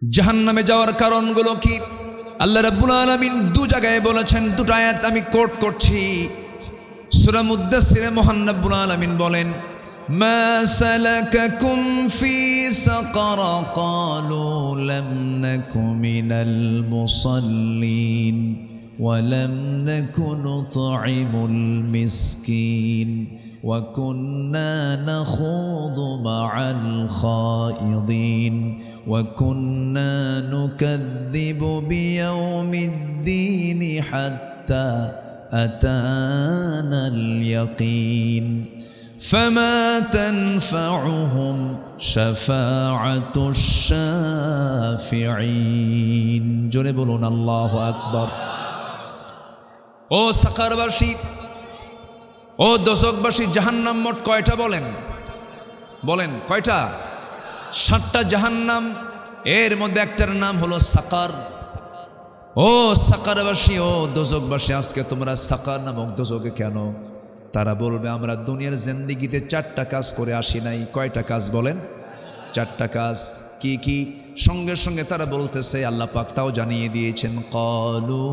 জাহান্নামে যাওয়ার কারণগুলো কি? আল্লাহ রাব্বুল আলামিন দু জায়গায় বলেছেন, দুটো আয়াত আমি কোট করছি। সূরা মুদ্দাসসিরে মহান রাব্বুল আলামিন বলেন, মা সালাকাকুম ফি সাকার ক্বালু লাম নাকু মিনাল মুসাল্লিন ওয়া লাম নাকু নুতঈমুল মিসকিন ওয়া কুন্না নাখুযু মা'আল খায়িদিন ওয়া কুন্না নুকাযযিবু বিয়াউমিদ্দীন হাত্তা আতানাল ইয়াকিন ফামা তানফাউহুম শাফাআতুশ শাফিঈন। জোরে বলুন আল্লাহু আকবার। ও সাকারবাসী, ও দোজখবাসী, জাহান্নাম মোট কয়টা বলেন? বলেন কয়টা? 7টা জাহান্নাম। এর মধ্যে একটার নাম হলো সাকার। ও সাকারবাসী, ও দোজখবাসী, আজকে তোমরা সাকার নামক দোজখে কেন? তারা বলবে, আমরা দুনিয়ার জিন্দেগিতে 4টা কাজ করে আসি নাই। কয়টা কাজ বলেন? 4টা কাজ। কি কি? সঙ্গে সঙ্গে তারা বলতেছে, আল্লাহ পাক তাও জানিয়ে দিয়েছেন, ক্বালু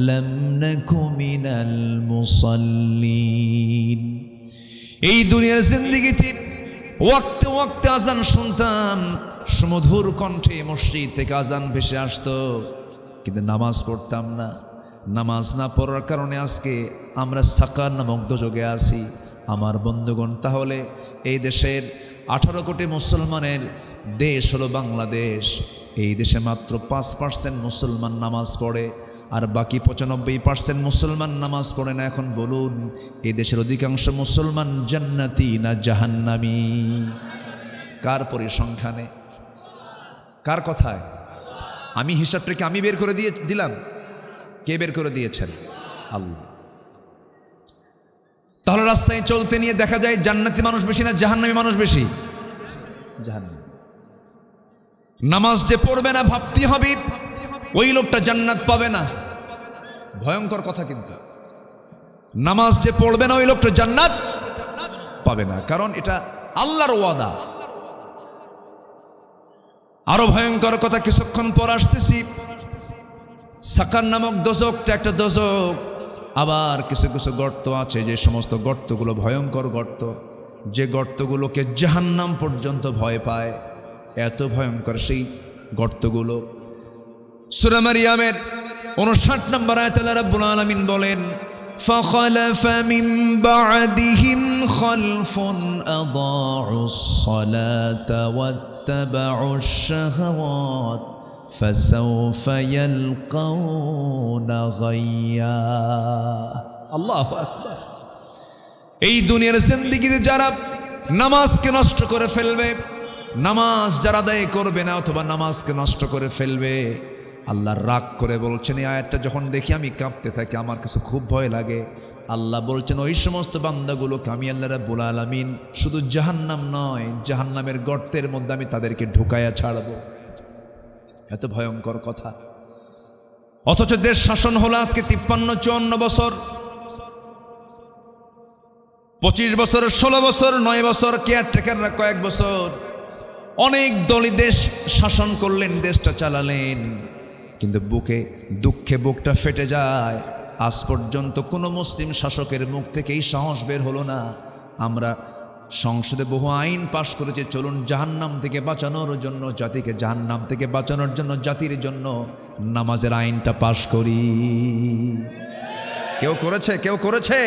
লাম নাকু মিনাল মুসাল্লিন। এই দুনিয়ার জিন্দেগিতে ওয়াক্তে ওয়াক্তে আজান শুনতাম, সুমধুর কণ্ঠে মসজিদ থেকে আজান ভেসে আসতো, কিন্তু নামাজ পড়তাম না। নামাজ না পড়ার কারণে আজকে আমরা সাকার নামক দোজখে আছি। আমার বন্ধুগণ, তাহলে এই দেশের 18 কোটি মুসলমানের দেশ হলো বাংলাদেশ। এই দেশে মাত্র 5% মুসলমান নামাজ পড়ে, আর বাকি 95% মুসলমান নামাজ পড়ে না। এখন বলুন, এই দেশের অধিকাংশ মুসলমান জান্নাতি না জাহান্নামী? কার পরিসংখ্যানে? কার কথায়? আমি হিসাবটাকে আমি বের করে দিলাম? কে বের করে দিয়েছেন? আল্লাহ। তাহলে রাস্তায় চলতে নিয়ে দেখা যায় জান্নাতি মানুষ বেশি না জাহান্নামী মানুষ বেশি? জাহান্নামী। নামাজ যে পড়বে না, ভাবতে হবে ওই লোকটা জান্নাত পাবে না। ভয়ঙ্কর কথা কিন্তু। নামাজ যে পড়বে না, ওই লোকটা জান্নাত পাবে না, কারণ এটা আল্লাহর ওয়াদা। আরো ভয়ঙ্কর কথা কিছুক্ষণ পর আসতেছি। সাকার নামক দোজখটা একটা দোজখ। আবার কিছু কিছু গর্ত আছে, যে সমস্ত গর্তগুলো ভয়ঙ্কর গর্ত, যে গর্তগুলোকে জাহান্নাম পর্যন্ত ভয় পায়। এত ভয়ঙ্কর সেই গর্তগুলো। সূরা মারিয়ামের 59 নম্বর আয়াতে আল্লাহ রাব্বুল আলামিন বলেন, ফাখালাফা মিন বা'দিহিম খালফুন আযাউস সালাতা ওয়াত্তাবাউশ শাহাওয়াত ফাসাউফা ইয়ালকাউনা গায়্যা। আল্লাহু আকবার। এই দুনিয়ার জিন্দেগিতে যারা নামাজকে নষ্ট করে ফেলবে, নামাজ যারা আদায় করবে না অথবা নামাজকে নষ্ট করে ফেলবে, আল্লাহ রাগ করে বলছেন। এই আয়াতটা যখন দেখি আমি কাঁপতে থাকি, আমার কাছে খুব ভয় লাগে। আল্লাহ বলছেন, ওই সমস্ত বান্দাগুলোকে আমি আল্লাহ রাব্বুল আলামিন শুধু জাহান্নাম নয়, জাহান্নামের গর্তের মধ্যে আমি তাদেরকে ঢুকায়া ছাড়বো। এত ভয়ঙ্কর কথা। অথচ দেশ শাসন হলো আজকে 53-54 বছর, 25 বছর, 16 বছর, 9 বছর, কেয়ারটেকাররা কয়েক বছর। অনেক দলই দেশ শাসন করলেন, দেশটা চালালেন, কিন্তু বুকে দুঃখে বুকটা ফেটে যায়। আজ পর্যন্ত কোনো মুসলিম শাসকের মুখ থেকে এই সাহস বের হলো না। আমরা সংসদে বহু আইন পাশ করেছি, চলুন জাহান্নাম থেকে বাঁচানোর জন্য, জাতিকে জাহান্নাম থেকে বাঁচানোর জন্য, জাতির জন্য নামাজের আইনটা পাশ করি। কেউ করেছে? কেউ করেছে?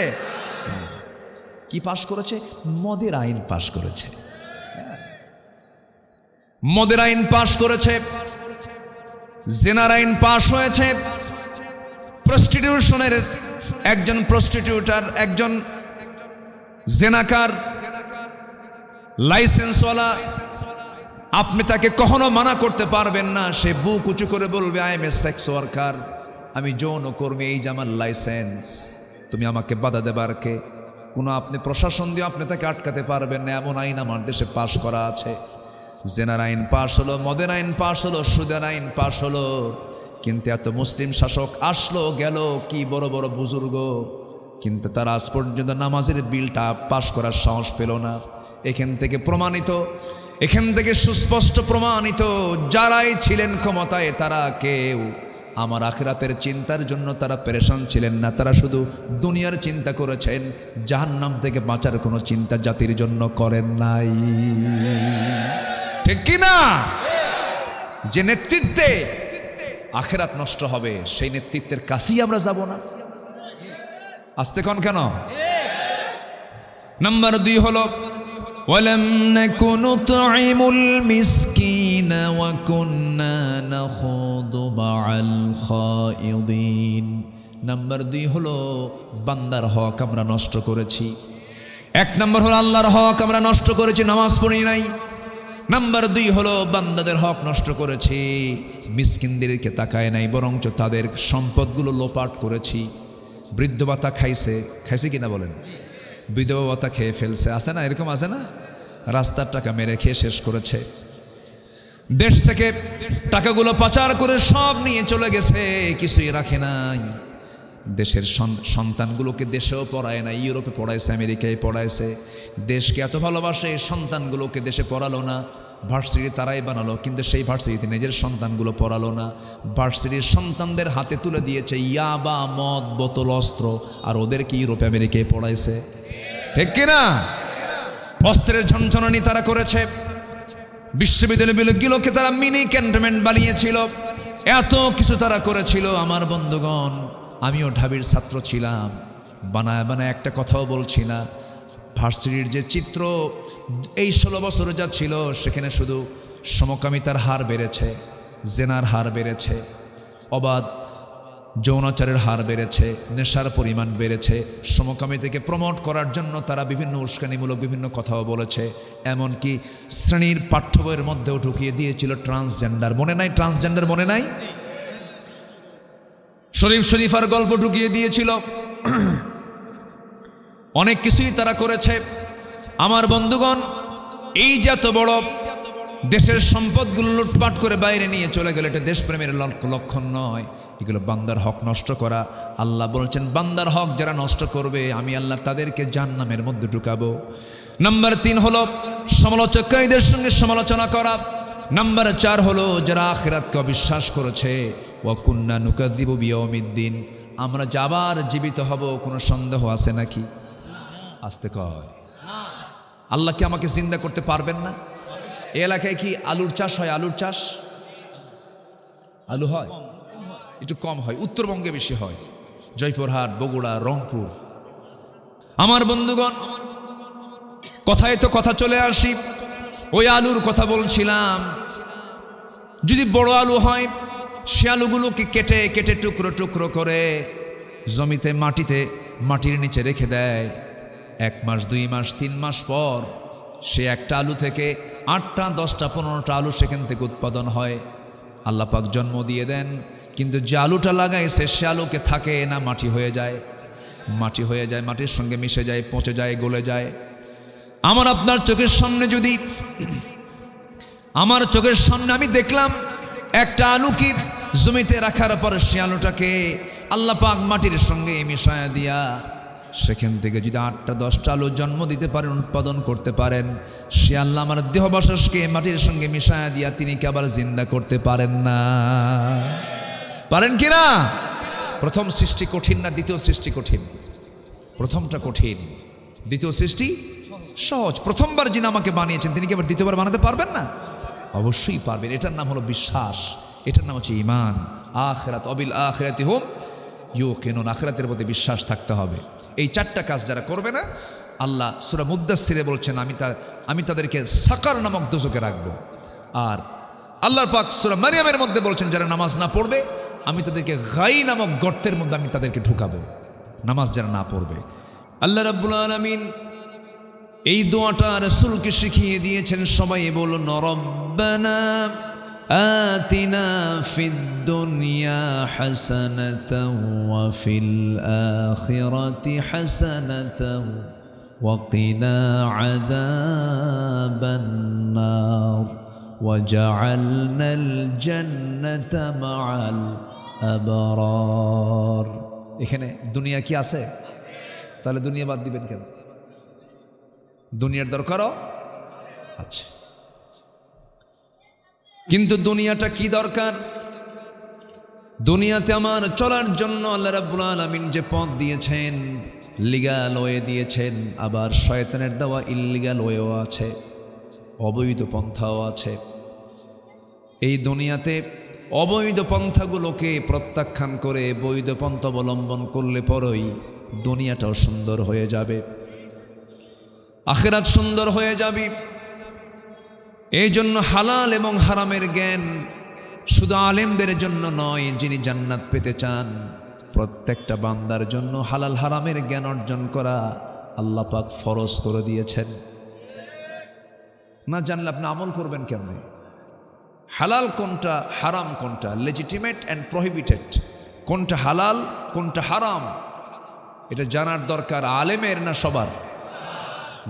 কি পাশ করেছে? মদের আইন পাশ করেছে। মদের আইন পাশ করেছে, জেনার আইন পাশ হয়েছে, প্রস্টিটিউশনের একজন প্রস্টিটিউটার, একজন জেনাকার, লাইসেন্সওয়ালা, আপনি তাকে কখনো মানা করতে পারবেন না। সে বুক উঁচু করে বলবে, I M A sex worker, আমি যৌনকর্মী, এই যে আমার লাইসেন্স, তুমি আমাকে বাধা দেবার কে? কোনো আপনি প্রশাসন দিয়ে আপনি তাকে আটকাতে পারবেন না। এমন আইন আমার দেশে পাশ করা আছে। জেনার আইন পাশ হলো, মদের আইন পাশ হলো, সুদের আইন পাশ হলো, কিন্তু এত মুসলিম শাসক আসলো গেল, কি বড় বড় বুজুর্গ, কিন্তু তারা আজ পর্যন্ত নামাজের বিলটা পাশ করার সাহস পেল না। এখান থেকে প্রমাণিত এখান থেকে সুস্পষ্ট প্রমাণিত, যারাই ছিলেন ক্ষমতায় তারা কেউ আমার আখিরাতের চিন্তার জন্য তারা পেরেশান ছিলেন না। তারা শুধু দুনিয়ার চিন্তা করেছেন, জাহান্নাম থেকে বাঁচার কোনো চিন্তা জাতির জন্য করেন নাই। ঠিক কি না? যে নেতৃত্বে আখিরাত নষ্ট হবে সেই নেতৃত্বের কাছেই আমরা যাব না। আসতে কোন কেন? নাম্বার 2 হলো ওয়ালাম নাকুনু তু'ইমুল মিসকিনা ওয়া কুন্না নাখুদু মা'আল খায়িদিন। নাম্বার 2 হলো বান্দার হক আমরা নষ্ট করেছি। 1 নাম্বার হলো আল্লাহর হক আমরা নষ্ট করেছি, নামাজ পড়ি নাই। নাম্বার 2 হলো বান্দাদের হক নষ্ট করেছি, মিসকিনদেরকে তাকায় নাই, বরঞ্চ তাদের সম্পদগুলো লোপাট করেছি। বৃদ্ধ ভাতা খাইছে কিনা বলেন? বিধবা ভাতা খেয়ে ফেলছে, আছে না? এরকম আছে না? রাস্তার টাকা মেরে খেয়ে শেষ করেছে। দেশ থেকে টাকাগুলো পাচার করে সব নিয়ে চলে গেছে, কিছুই রাখে নাই। দেশের সন্তানগুলোকে দেশেও পড়ায় না, ইউরোপে পড়াইছে, আমেরিকায় পড়াইছে। দেশকে এত ভালোবাসে, সন্তানগুলোকে দেশে পড়ালো না, ভার্সিটি তারাই বানালো, কিন্তু সেই ভার্সিটিতে নিজের সন্তানগুলো পড়ালো না। ভার্সিটির সন্তানদের হাতে তুলে দিয়েছে ইয়াবা, মদ, বোতল, অস্ত্র, আর ওদেরকে ইউরোপে আমেরিকায় পড়াইছে। ঠিক কিনা? অস্ত্রের ঝনঝনানি তারা করেছে। বিশ্ববিদ্যালয়গুলোকে তারা মিনি ক্যান্টনমেন্ট বানিয়েছিল, এত কিছু তারা করেছিল। আমার বন্ধুগণ, আমিও ঢাবির ছাত্র ছিলাম, বানায় বানায় একটা কথাও বলছি না। ভার্সিটির যে চিত্র এই 16 বছরে যা ছিল, সেখানে শুধু সমকামিতার হার বেড়েছে, জেনার হার বেড়েছে, অবাধ যৌনাচারের হার বেড়েছে, নেশার পরিমাণ বেড়েছে। সমকামিতাকে প্রমোট করার জন্য তারা বিভিন্ন উস্কানিমূলক বিভিন্ন কথাও বলেছে। এমনকি শ্রেণীর পাঠ্য বইয়ের মধ্যেও ঢুকিয়ে দিয়েছিল ট্রান্সজেন্ডার। মনে নাই? ট্রান্সজেন্ডার মনে নাই? শরীফার গল্প ঢুকিয়ে দিয়েছিল। অনেক কিছুই তারা করেছে। আমার বন্ধুগণ, এই যে এত বড় দেশের সম্পদগুলো লুটপাট করে বাইরে নিয়ে চলে গেল, এটা দেশপ্রেমের লক্ষণ নয়, এগুলো বান্দার হক নষ্ট করা। আল্লাহ বলছেন, বান্দার হক যারা নষ্ট করবে আমি আল্লাহ তাদেরকে জাহান্নামের মধ্যে ঢুকাবো। নাম্বার 3 হলো সমালোচককারীদের সঙ্গে সমালোচনা করা। নাম্বার 4 হলো যারা আখিরাতকে অবিশ্বাস করেছে। ওয়া কুন্না নুকাযযিবু বিয়াউমিদ্দিন, আমরা যাবার জীবিত হব, কোনো সন্দেহ আছে নাকি? আসতে কয়, আল্লাহ কি আমাকে জিন্দা করতে পারবেন না? এই এলাকায় কি আলুর চাষ হয়? আলুর চাষ আলু হয়, একটু কম হয়, উত্তরবঙ্গে বেশি হয়, জয়পুরহাট, বগুড়া, রংপুর। আমার বন্ধুগণ, কথায় তো কথা চলে আসি, ওই আলুর কথা বলছিলাম। যদি বড় আলু হয়, সে আলুগুলোকে কেটে কেটে টুকরো টুকরো করে জমিতে মাটির নিচে রেখে দেয়। 1 মাস, 2 মাস, 3 মাস পর সে একটা আলু থেকে 8টা, 10টা, 15টা আলু সেখান থেকে উৎপাদন হয়। আল্লাহ পাক জন্ম দিয়ে দেন, কিন্তু যে আলুটা লাগাইছে সে আলুকে থাকে না, মাটি হয়ে যায়। মাটির সঙ্গে মিশে যায়, পচে যায়, গলে যায়। আমার আপনার চোখের সামনে আমি দেখলাম একটা আলু কি জমিতে রাখার পর সে আলুটাকে আল্লাহ পাক মাটির সঙ্গে মিশায়া দিয়া সেখান থেকে যদি 8টা 10টা আলু জন্ম দিতে পারেন, উৎপাদন করতে পারেন, সে আল্লাহ আমার দেহবাসকে মাটির সঙ্গে মিশায়া দিয়া তিনি কি আবার জিন্দা করতে পারেন না? পারেন কি না? প্রথম সৃষ্টি কঠিন না দ্বিতীয় সৃষ্টি কঠিন? প্রথমটা কঠিন, দ্বিতীয় সৃষ্টি সহজ। প্রথমবার যিনি আমাকে বানিয়েছেন তিনি কি আবার দ্বিতীয়বার বানাতে পারবেন না? অবশ্যই পারবেন। এটার নাম হলো বিশ্বাস, এটার নাম হচ্ছে ঈমান। আখিরাত, অবিল আখিরাতি হুম ইউকিনুন, আখিরাতের প্রতি বিশ্বাস থাকতে হবে। এই 4টা কাজ যারা করবে না, আল্লাহ সূরা মুদ্দাসসিরে বলছেন আমি তাদেরকে সাকার নামক দোজখে রাখবো। আর আল্লাহর পাক সূরা মারইয়ামের মধ্যে বলছেন যারা নামাজ না পড়বে আমি তাদেরকে গাই নামক গর্তের মধ্যে আমি তাদেরকে ঢুকাবো, নামাজ যারা না পড়বে। আল্লাহ রাব্বুল আলামিন এই দোয়াটা রাসূলকে শিখিয়ে দিয়েছেন। সবাই বলুন, রব্বানা আতিনা ফিদ দুনিয়া হাসানাতাও ওয়া ফিল আখিরাতি হাসানাতাও ওয়া কিনা আযাবান নার ওয়াজআলনাল জান্নাতা মাআল আবরার। এখানে দুনিয়া কি আছে? তাহলে দুনিয়া বাদ দিবেন কেন? দুনিয়ার দরকারও আছে। কিন্তু দুনিয়াটা কি দরকার? দুনিয়াতে আমার চলার জন্য আল্লাহ রাব্বুল আলামিন যে পথ দিয়েছেন, লিগ্যাল ওয়ে দিয়েছেন, আবার শয়তানের দেওয়া ইল্লিগ্যাল ওয়েও আছে, অবৈধ পন্থাও আছে। এই দুনিয়াতে অবৈধ পন্থাগুলোকে প্রত্যাখ্যান করে বৈধ পন্থা অবলম্বন করলে পরই দুনিয়াটাও সুন্দর হয়ে যাবে, আখিরাত সুন্দর হয়ে যাবে। এই জন্য হালাল এবং হারামের জ্ঞান শুধু আলেমদের জন্য নয়, যিনি জান্নাত পেতে চান প্রত্যেকটা বান্দার জন্য হালাল হারামের জ্ঞান অর্জন করা আল্লাহ পাক ফরজ করে দিয়েছেন। না জানলে আপনি আমল করবেন কেমনে? হালাল কোনটা, হারাম কোনটা, লেজিটিমেট অ্যান্ড প্রহিবিটেড কোনটা, হালাল কোনটা হারাম, এটা জানার দরকার আলেমের না সবার?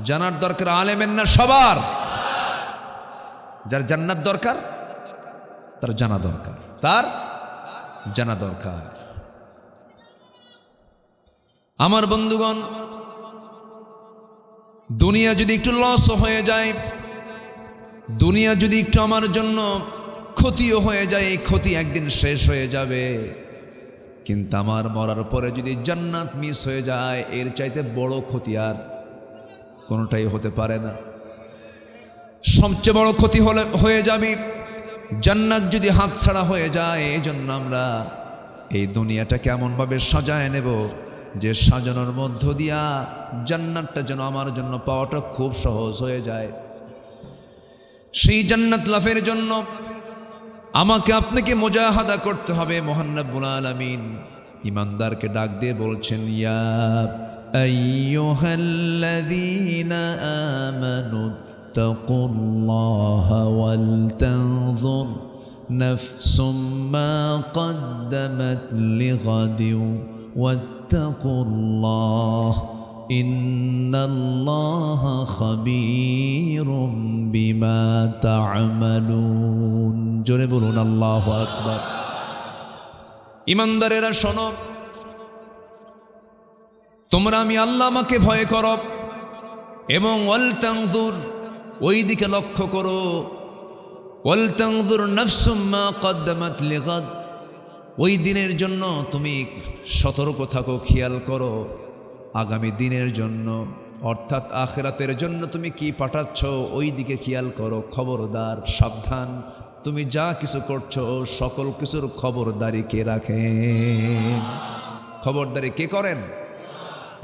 জানার দরকার আলেমের না সবার? যার জান্নাত দরকার তার জানা দরকার, তার জানা দরকার। আমার বন্ধুগণ, দুনিয়া যদি একটু লস হয়ে যায়, দুনিয়া যদি একটু আমার জন্য ক্ষতিও হয়ে যায়, এই ক্ষতি একদিন শেষ হয়ে যাবে। কিন্তু আমার মরার পরে যদি জান্নাত মিস হয়ে যায়, এর চাইতে বড় ক্ষতি আর কোনোটাই হতে পারে না। সবচেয়ে বড় ক্ষতি হয়ে যাবে জান্নাত যদি হাতছাড়া হয়ে যায়। এই জন্য আমরা এই দুনিয়াটাকে এমনভাবে সাজায় নেব যে সাজানোর মধ্য দিয়া জান্নাতটা যেন আমার জন্য পাওয়াটা খুব সহজ হয়ে যায়। সেই জান্নাত লাভের জন্য আমাকে আপনাকে মুজাহাদা করতে হবে। মহান রব্বুল আলামিন ইমানদারকে ডাক দিয়ে বলছেন, ইয়া আইয়ুহাল্লাযীনা আমানু তাকুল্লাহা ওয়াল তানজুর নাফসুম মা কদ্দামাত লিগাদিন ওয়াত্তাকুল্লাহ ইন্নাল্লাহা খাবীরুম বিমা তা'মালুন। জোরে বলুন আল্লাহু আকবার। ইমানদারেরা শোনো, তোমরা আমি আল্লাহ আমাকে ভয় করো এবং ওয়াল তানজুর, ওই দিকে লক্ষ্য করো। ওয়াল তানজুর নাফসুম মা কদ্দামাত লিগাদ, ওই দিনের জন্য তুমি সতর্ক থাকো, খেয়াল করো আগামী দিনের জন্য, অর্থাৎ আখিরাতের জন্য তুমি কি পাঠাচ্ছ ওই দিকে খেয়াল করো। খবরদার, সাবধান, তুমি যা কিছু করছো সকল কিছুর খবরদারি কে রাখেন? খবরদারি কে করেন?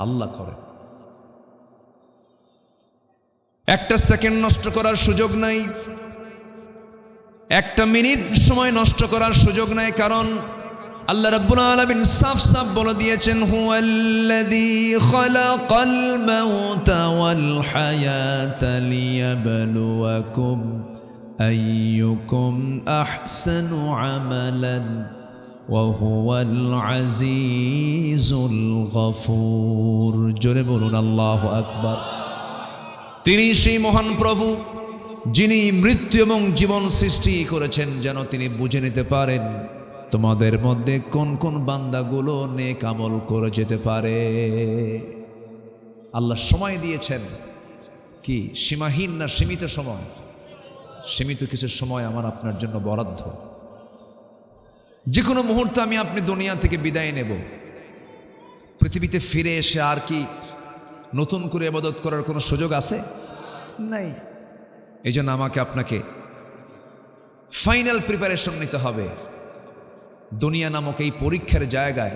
আল্লাহ করেন। একটা সেকেন্ড নষ্ট করার সুযোগ নাই, একটা মিনিট সময় নষ্ট করার সুযোগ নাই, কারণ আল্লাহ রাব্বুল আলামিন সাফ সাফ বলে দিয়েছেন, হুয়াল্লাযী খালাকাল মাউতা ওয়াল হায়াতা লিয়াবলুয়াকুম আইয়ুকুম আহসানু আমালান ওয়া হুয়াল আজিজুল গফুর। জোরে বলুন আল্লাহু আকবার। তিনি সেই মহান প্রভু যিনি মৃত্যু এবং জীবন সৃষ্টি করেছেন যেন তিনি বুঝে নিতে পারেন তোমাদের মধ্যে কোন কোন বান্দাগুলো নেক আমল করে যেতে পারে। আল্লাহ সময় দিয়েছেন কি সীমাহীন না সীমিত সময়? সীমিত কিছু সময় আমার আপনার জন্য বরাদ্দ। যে কোনো মুহূর্তে আমি আপনি দুনিয়া থেকে বিদায় নেব। পৃথিবীতে ফিরে এসে আর কি নতুন করে ইবাদত করার কোনো সুযোগ আছে? নাই। এই জন্য আমাকে আপনাকে ফাইনাল প্রিপারেশন নিতে হবে। দুনিয়া নামক এই পরীক্ষার জায়গায়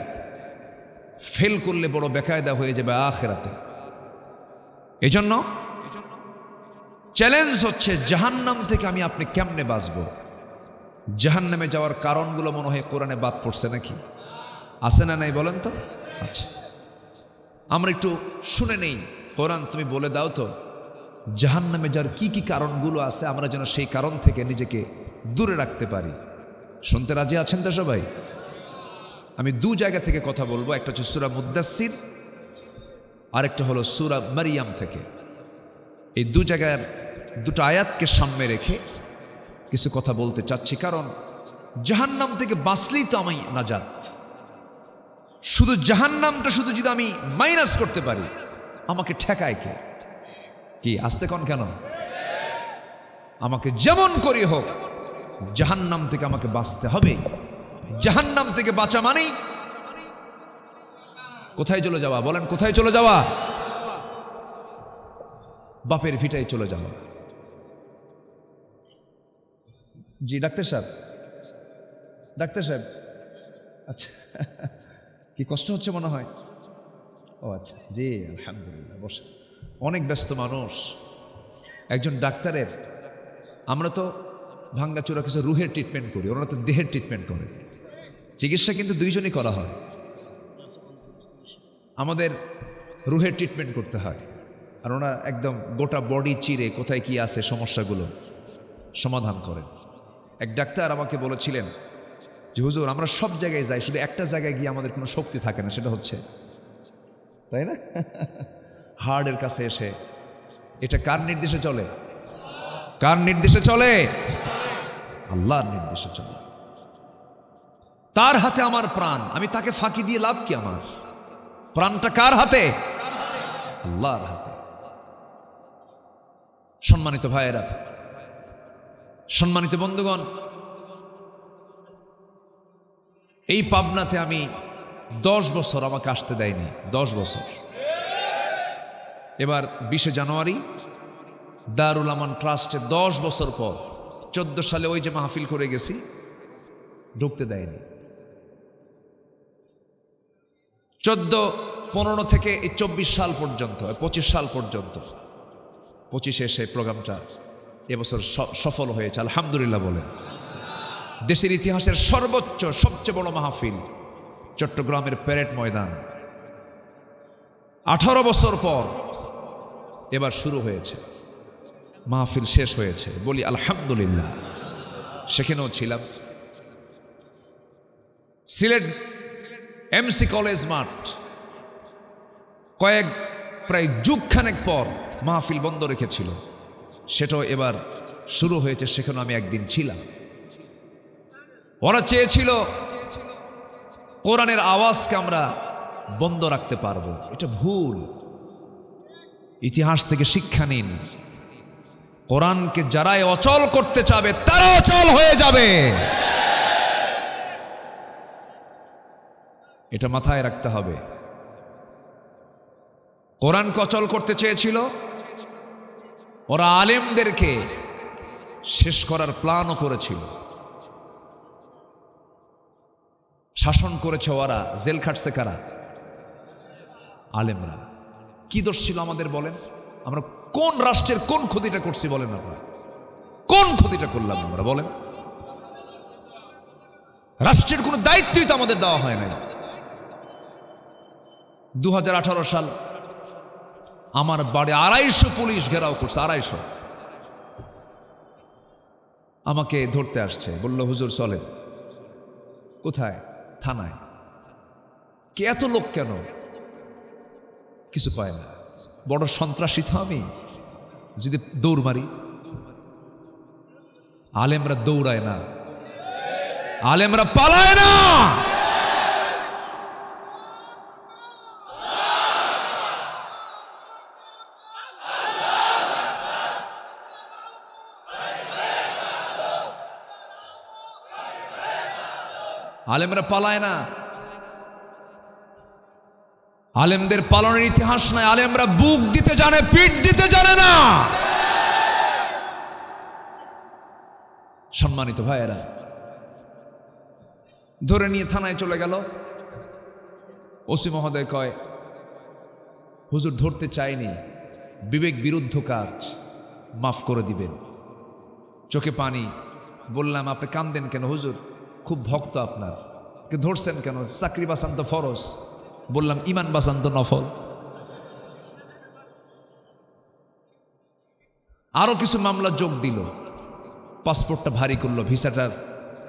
ফেল করলে বড় বেকায়দা হয়ে যাবে আখিরাতে। এই জন্য চ্যালেঞ্জ হচ্ছে জাহান্নাম থেকে আমি আপনি কেমনে বাঁচব। জাহান্নামে যাওয়ার কারণগুলো মনে হয় কোরআনে বাদ পড়ছে নাকি? আছে না নাই বলেন তো? আচ্ছা, আমরা একটু শুনে নেই। কোরআন তুমি বলে দাও তো জাহান্নামে যাওয়ার কি কি কারণগুলো আছে, আমরা যেন সেই কারণ থেকে নিজেকে দূরে রাখতে পারি। শুনতে রাজি আছেন তো সবাই? আমি দু জায়গা থেকে কথা বলবো, একটা হচ্ছে সূরা মুদ্দাসসির, আরেকটা হলো সূরা মারিয়াম থেকে। এই দু জায়গার দুটো আয়াতকে সামনে রেখে কিছু কথা বলতে চাচ্ছি, কারণ জাহান্নাম থেকে বাঁচলেই তো আমি নাজাত। শুধু জাহান্নামটা শুধু যদি আমি মাইনাস করতে পারি, আমাকে ঠেকায় কে? কি আসতে কোন কেন? আমাকে যেমন করি হোক জাহান্নাম থেকে আমাকে বাঁচতে হবে। জাহান্নাম থেকে বাঁচা মানেই কোথায় চলে যাওয়া? বলেন, কোথায় চলে যাওয়া? বাপের ভিটায় চলে যাওয়া। জি ডাক্তার সাহেব, ডাক্তার সাহেব, আচ্ছা কি কষ্ট হচ্ছে মনে হয়? ও আচ্ছা, জি আলহামদুলিল্লাহ, বসে। অনেক ব্যস্ত মানুষ। একজন ডাক্তারের, আমরা তো ভাঙ্গাচোরা কিছু রুহের ট্রিটমেন্ট করি, ওনারা তো দেহের ট্রিটমেন্ট করে। চিকিৎসা কিন্তু দুইজনই করা হয়। আমাদের রুহের ট্রিটমেন্ট করতে হয়, আর ওরা একদম গোটা বডি চিরে কোথায় কি আছে সমস্যাগুলো সমাধান করেন। এক ডাক্তার আমাকে বলেছিলেন যে হুজুর, আমরা সব জায়গায় যাই, শুধু একটা জায়গায় গিয়ে আমাদের কোনো শক্তি থাকে না, সেটা হচ্ছে, তাই না, হার্টের কাছে এসে। এটা কার নির্দেশে চলে? কার নির্দেশে চলে? আল্লাহর নির্দেশে চলে। তার হাতে আমার প্রাণ, আমি তাকে ফাঁকি দিয়ে লাভ কি? আমার প্রাণটা কার হাতে? আল্লাহর হাতে। সম্মানিত ভাইয়েরা, সম্মানিত বন্ধুগণ, এই পাবনাতে আমি 10 বছর আমাকে আসতে দেয়নি, 10 বছর। এবার 20 জানুয়ারি দারুল আমান ট্রাস্টে 10 বছর পর 14 সালে ওই যে মাহফিল করে গেছি, ঢুকতে দেয়নি। 14, 15 থেকে 24 সাল পর্যন্ত, 25 সাল পর্যন্ত, 25 এসে প্রোগ্রামটা এবছর সফল হয়েছে আলহামদুলিল্লাহ বলেন। দেশের ইতিহাসের সর্বোচ্চ সবচেয়ে বড় মাহফিল চট্টগ্রামের প্যারেড ময়দান, 18 বছর পর এবার শুরু হয়েছে, মাহফিল শেষ হয়েছে, বলি আলহামদুলিল্লাহ। সেখানেও ছিলাম। সিলেট এমসি কলেজ মাঠ প্রায় যুগখানেক পর মাহফিল বন্ধ রেখেছিল, সেটাও এবার শুরু হয়েছে, সেখানে আমি একদিন ছিলাম। ওরা চেয়েছিল কোরআনের আওয়াজকে আমরা বন্ধ রাখতে পারবো, এটা ভুল। ইতিহাস থেকে শিক্ষা নিন, কোরআনকে যারাই অচল করতে চাবে তারা অচল হয়ে যাবে, এটা মাথায় রাখতে হবে। কোরআনকে অচল করতে চেয়েছিল, ওরা আলেমদেরকে শেষ করার প্ল্যানও করেছিল, শাসন করেছে ওরা, জেল খাটছে কারা? আলেমরা। কি দোষ ছিল আমাদের বলেন? আমরা কোন রাষ্ট্রের কোন ক্ষতিটা করছি বলেন? আপনারা কোন ক্ষতিটা করলাম আমরা বলেন? রাষ্ট্রের কোনো দায়িত্বই তো আমাদের দেওয়া হয় নাই। 2018 সাল আমার বাড়ি 250 পুলিশ ঘেরাও করছে, 250। আমাকে ধরতে আসছে, বলল হুজুর চলেন। কোথায়? থানায়। কে এত লোক কেন? কিছু কয় না। বড় সন্ত্রাসী তো আমি, যদি দৌড় মারি। আলেমরা দৌড়ায় না, আলেমরা পালায় না। আলেমরা পালায় না। আলেমদের পালনের ইতিহাস নাই। আলেমরা বুক দিতে জানে, পিঠ দিতে জানে না। সম্মানিত ভাইয়েরা, ধরে নিয়ে থানায় চলে গেল। ওসি মহোদয় কয়, হুজুর ধরতে চাইনি, বিবেক বিরুদ্ধ কাজ, মাফ করে দিবেন। চোখে পানি। বললাম আপনি কান্দেন কেন হুজুর? খুব ভক্ত আপনার, ধরছেন কেন? চাকরি বাঁচান তো ফরজ। বললাম ইমান বাঁচান তো নফল। আরো কিছু মামলা যোগ দিল, পাসপোর্টটা ভারী করলো,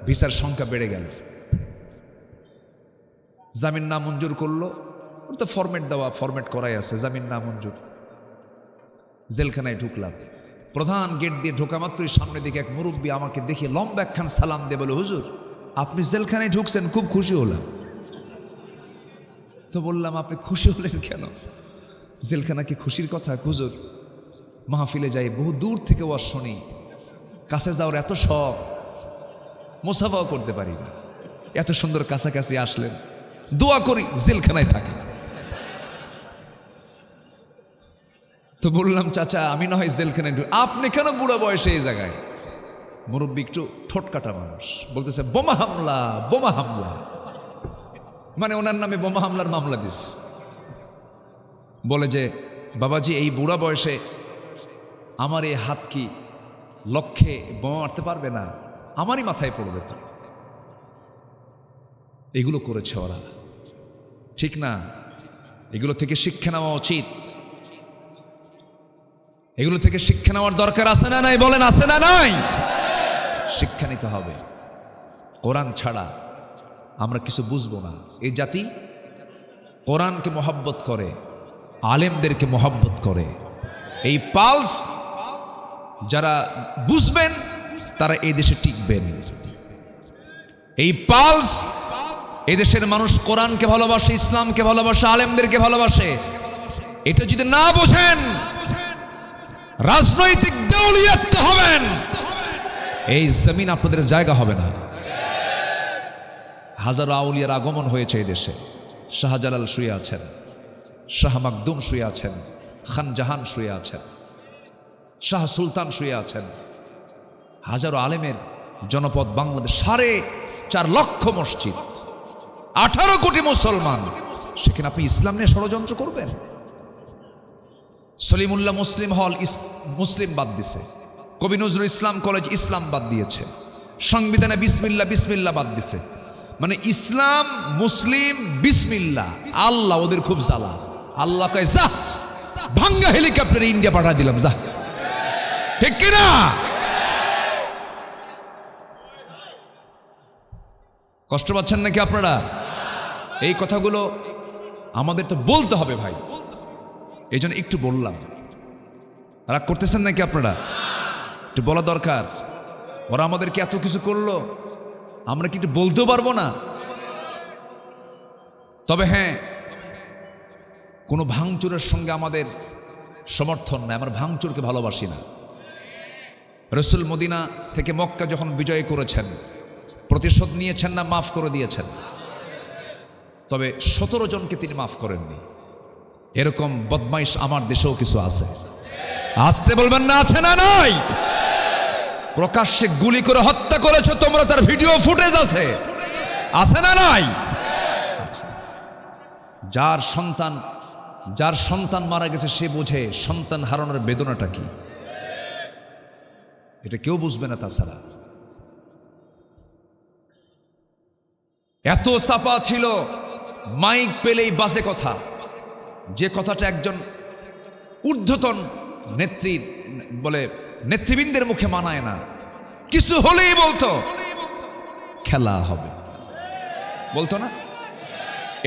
ভিসার সংখ্যা বেড়ে গেল। জামিন নামঞ্জুর করলো, তো ফরম্যাট দেওয়া, ফরম্যাট করাই আছে, জামিন নামঞ্জুর। জেলখানায় ঢুকলাম। প্রধান গেট দিয়ে ঢোকা মাত্রই সামনে দিকে এক মুরব্বী আমাকে দেখে লম্বা একখান সালাম দিয়ে বলে, হুজুর আপনি জেলখানায় ঢুকছেন, খুব খুশি হলাম। তো বললাম আপনি খুশি হলেন কেন? জেলখানা কি খুশির কথা? হুজুর মাহফিলে যাই, বহু দূর থেকে ওয়াজ শুনি, কাছে যাওয়ার এত শখ, মুসাফাও করতে পারি না। এত সুন্দর কাছাকাছি আসলেন, দোয়া করি জেলখানায় থাকে। তো বললাম চাচা আমি না হয় জেলখানায়, আপনি কেন বুড়া বয়সে এই জায়গায়? মুরব্বী একটু ঠোঁট কাটা মানুষ, বলতেছে বোমা হামলা, বোমা হামলা, মানে ওনার নামে বোমা হামলার মামলা দিস। বলে যে বাবাজি এই বুড়া বয়সে আমার এই হাত কি লক্ষ্যে বোমা মারতে পারবে না, আমারই মাথায় পড়বে তো। এগুলো করেছে ওরা, ঠিক না? এগুলো থেকে শিক্ষা নেওয়া উচিত, এগুলো থেকে শিক্ষা নেওয়ার দরকার আছে না নাই? বলেন আছে না নাই? শিক্ষা নিতে হবে। কোরআন ছাড়া আমরা কিছু বুঝবো না। এই জাতি কোরআনকে মহব্বত করে, আলেমদেরকে মহব্বত করে। এই পালস যারা বুঝবেন তারা এই দেশে টিকবেন। এই পালস এই দেশের মানুষ কোরআনকে ভালোবাসে, ইসলামকে ভালোবাসে, আলেমদেরকে ভালোবাসে। এটা যদি না বোঝেন রাজনৈতিক দেউলিয়াত হবেন, এই জমিন আপনাদের জায়গা হবে না। হাজারো আউলিয়ার আগমন হয়েছে এই দেশে। শাহজালাল শুয়ে আছেন, শাহ মাকদুম শুয়ে আছেন, খান জাহান শুয়ে আছেন, শাহ সুলতান শুয়ে আছেন। হাজারো আলেমের জনপদ বাংলাদেশ, 4.5 লক্ষ মসজিদ, 18 কোটি মুসলমান, সেখানে আপনি ইসলাম নিয়ে ষড়যন্ত্র করবেন? সলিমুল্লাহ মুসলিম হল মুসলিম বাদ দিছে, কবি নজরুল ইসলাম কলেজ ইসলাম বাদ দিয়েছে, সংবিধানে বিসমিল্লাহ বিসমিল্লাহ বাদ দিছে। মানে ইসলাম মুসলিম বিসমিল্লাহ, আল্লাহ ওদের খুব জ্বালা। আল্লাহ কয় যা ভাঙ্গা হেলিকপ্টারে ইন্ডিয়া পাঠা দিলাম, যা। ঠিক কিনা? কষ্ট পাচ্ছেন নাকি আপনারা? এই কথাগুলো আমাদের তো বলতে হবে ভাই, এই জন্য একটু বললাম। রাগ করতেছেন নাকি আপনারা? একটু বলা দরকার। ওরা আমাদেরকে এত কিছু করলো, আমরা কি একটু বলতেও পারবো না? তবে হ্যাঁ, কোনো ভাঙচুরের সঙ্গে আমাদের সমর্থন নাই, আমরা ভাঙচুরকে ভালোবাসি না। রসুল মদিনা থেকে মক্কা যখন বিজয় করেছেন, প্রতিশোধ নিয়েছেন না মাফ করে দিয়েছেন? তবে 17 জনকে তিনি মাফ করেননি। এরকম বদমাইশ আমার দেশেও কিছু আছে। আসতে বলবেন না, আছে না নাই? প্রকাশ্যে গুলি করে হত্যা করেছো তোমরা, তার ভিডিও ফুটেজ আছে, আছে না নাই? যার সন্তান মারা গেছে সে বোঝে সন্তান হারানোর বেদনাটা কি। এটা কেউ বুঝবে না তাছাড়া। এত চাপা ছিল, মাইক পেলেই বাজে কথা, যে কথাটা একজন ঊর্ধ্বতন নেতৃবৃন্দের মুখে মানায় না। কিছু হলেই বলতো খেলা হবে, বলতো না?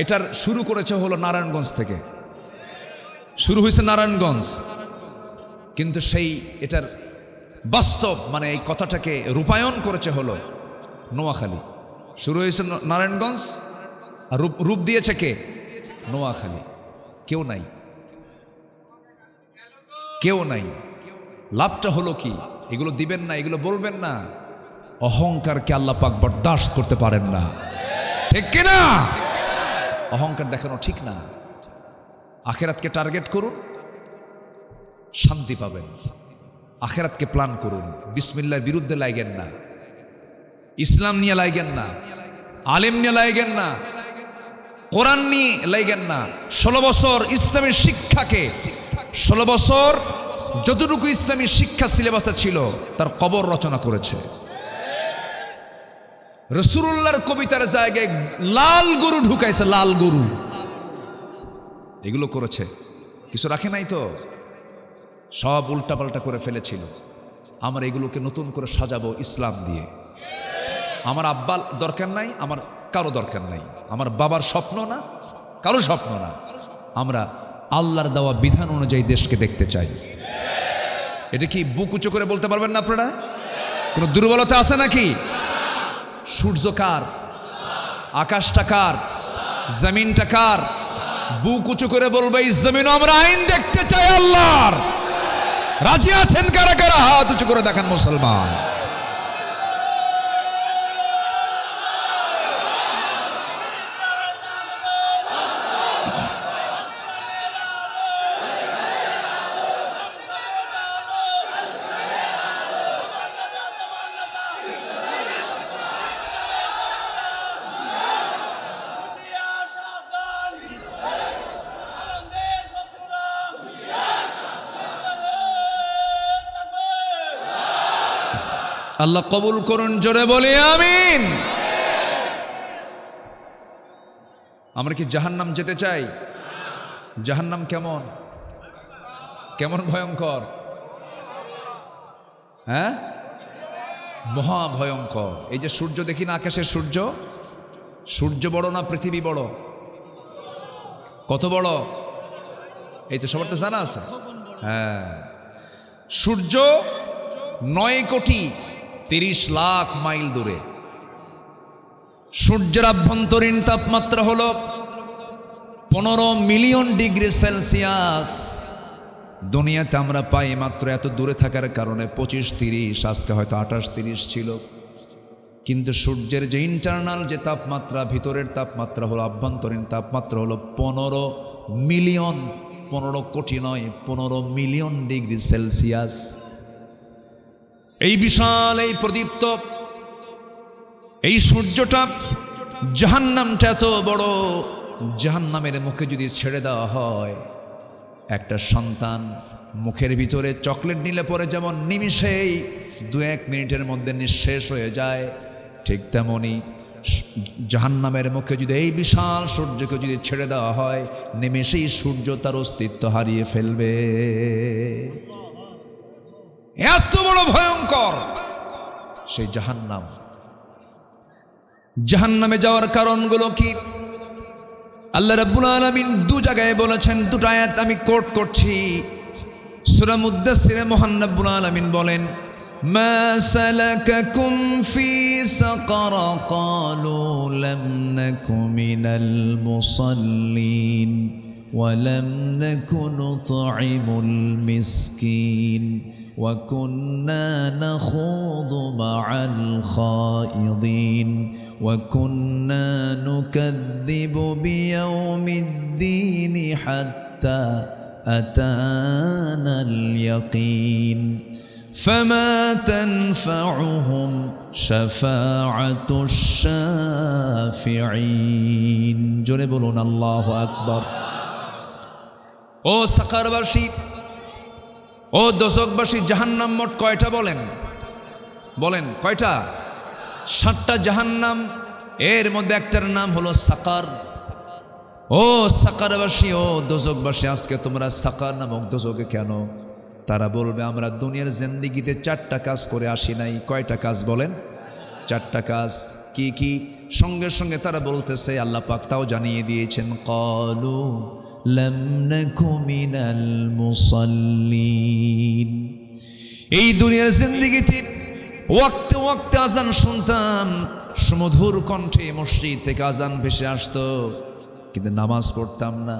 এটার শুরু করেছে হলো নারায়ণগঞ্জ থেকে, শুরু হয়েছে নারায়ণগঞ্জ, কিন্তু এটার বাস্তব মানে এই কথাটাকে রূপায়ণ করেছে হলো নোয়াখালী। শুরু হয়েছে নারায়ণগঞ্জ, আর রূপ দিয়েছে কে? নোয়াখালী। কেউ নাই, কেউ নাই। লাভটা হলো কি? এগুলো দিবেন না, এগুলো বলবেন না। অহংকারকে আল্লাহ পাক বরদাস্ত করতে পারেন না, ঠিক কিনা? অহংকার দেখানো ঠিক না। আখেরাতকে টার্গেট করুন, শান্তি পাবেন। আখেরাতকে প্ল্যান করুন, বিসমিল্লাহর বিরুদ্ধে লাগেন না, ইসলাম নিয়ে লাগেন না, আলেম নিয়ে লাগেন না, কোরআন নিয়ে লাগেন না। 16 বছর ইসলামের শিক্ষাকে, 16 বছর যতটুকু ইসলামী শিক্ষা সিলেবাসে ছিল তার কবর রচনা করেছে। রাসূলুল্লাহর কবিতার জায়গায় লাল গরু ঢুকাইছে, লাল গরু। এগুলো করেছে, কিছু রাখে নাই তো, সব উল্টাপাল্টা করে ফেলেছিল। আমরা এগুলোকে নতুন করে সাজাবো ইসলাম দিয়ে। আমার আব্বার দরকার নাই, আমার কারো দরকার নাই, আমার বাবার স্বপ্ন না, কারো স্বপ্ন না। আমরা আল্লাহর দেওয়া বিধান অনুযায়ী দেশকে দেখতে চাই। এটা কি বুক উঁচু করে বলতে পারবেন না আপনারা? কোনো দুর্বলতা আছে নাকি? সূর্য কার? আকাশটা কার? জমিনটা কার? বুক উঁচু করে বলবে এই জমিন আমরা আইন দেখতে চাই আল্লাহর। রাজি আছেন কারা কারা? হাত উঁচু করে দেখান মুসলমান। আল্লাহ কবুল করুন, জোরে বলি আমিন। আমরা কি জাহান্নাম যেতে চাই? জাহান্নাম কেমন কেমন ভয়ঙ্কর? হ্যাঁ, মহা ভয়ঙ্কর। এই যে সূর্য দেখি না আকাশের, সূর্য বড় না পৃথিবী বড়? কত বড়? এই তো সবার তো জানা আছে। হ্যাঁ, সূর্য 9,30,00,000 মাইল দূরে। সূর্যের আভ্যন্তরীণ তাপমাত্রা হলো 15 মিলিয়ন ডিগ্রি সেলসিয়াস। দুনিয়াতে আমরা পাই মাত্র এত দূরে থাকার কারণে 25-30, আজকে হয়তো 28-30 ছিল। কিন্তু সূর্যের যে ইন্টারনাল যে তাপমাত্রা, ভিতরের তাপমাত্রা হলো, আভ্যন্তরীণ তাপমাত্রা হলো 15 মিলিয়ন, 15 কোটি নয়, 15 মিলিয়ন ডিগ্রি সেলসিয়াস। এই বিশাল, এই প্রদীপ্ত এই সূর্যটা, জাহান্নামটা এত বড়। জাহান্নামের মুখে যদি ছেড়ে দেওয়া হয়, একটা সন্তান মুখের ভিতরে চকলেট নিলে পরে যেমন নিমিষেই 2-1 মিনিটের মধ্যে নিঃশেষ হয়ে যায়, ঠিক তেমনি জাহান্নামের মুখে যদি এই বিশাল সূর্যকে যদি ছেড়ে দেওয়া হয়, নিমিষেই সূর্য তার অস্তিত্ব হারিয়ে ফেলবে। এত বড় ভয়ঙ্কর সেই জাহান্নাম। জাহান্নামে যাওয়ার কারণগুলো কি? আল্লাহ রাব্বুল আলামিন 2 জায়গায় বলেছেন, 2টা আয়াত আমি কোট করছি। সূরা মুদ্দাসসিরে মহান রাব্বুল আলামিন বলেন, মা সালাকাকুম ফি সাকার ক্বালু লাম নাকু মিনাল মুসাল্লিন ওয়া লাম নাকু নুতঈমুল মিসকিন ওয়া কুন্না নাখুযু মা'আল খায়িদিন وكنا نكذب بيوم الدين حتى أتانا اليقين فما تنفعهم شفاعة الشافعين জোরে বলুন আল্লাহু আকবার। ও সাকারবাসী, ও দোজখবাসী, জাহান্নাম মোট কয়টা বলেন কয়টা? 7টা জাহান্নাম। এর মধ্যে একটার নাম হলো সাকার। ও সাকারবাসী, ও দোজখবাসী, আজকে তোমরা সাকার নামক দোজখে কেন? তারা বলবে আমরা দুনিয়ার জিন্দেগিতে 4টা কাজ করে আসি নাই। কয়টা কাজ বলেন? 4টা কাজ। কি কি? সঙ্গে সঙ্গে তারা বলতেছে, আল্লাহ পাক তাও জানিয়ে দিয়েছেন, ক্বালু লাম নাকু মিনাল মুসাল্লিন। এই দুনিয়ার জিন্দেগিতে ওয়াক্তে ওয়াক্তে আজান শুনতাম, সুমধুর কণ্ঠে মসজিদ থেকে আজান ভেসে আসতো, কিন্তু নামাজ পড়তাম না।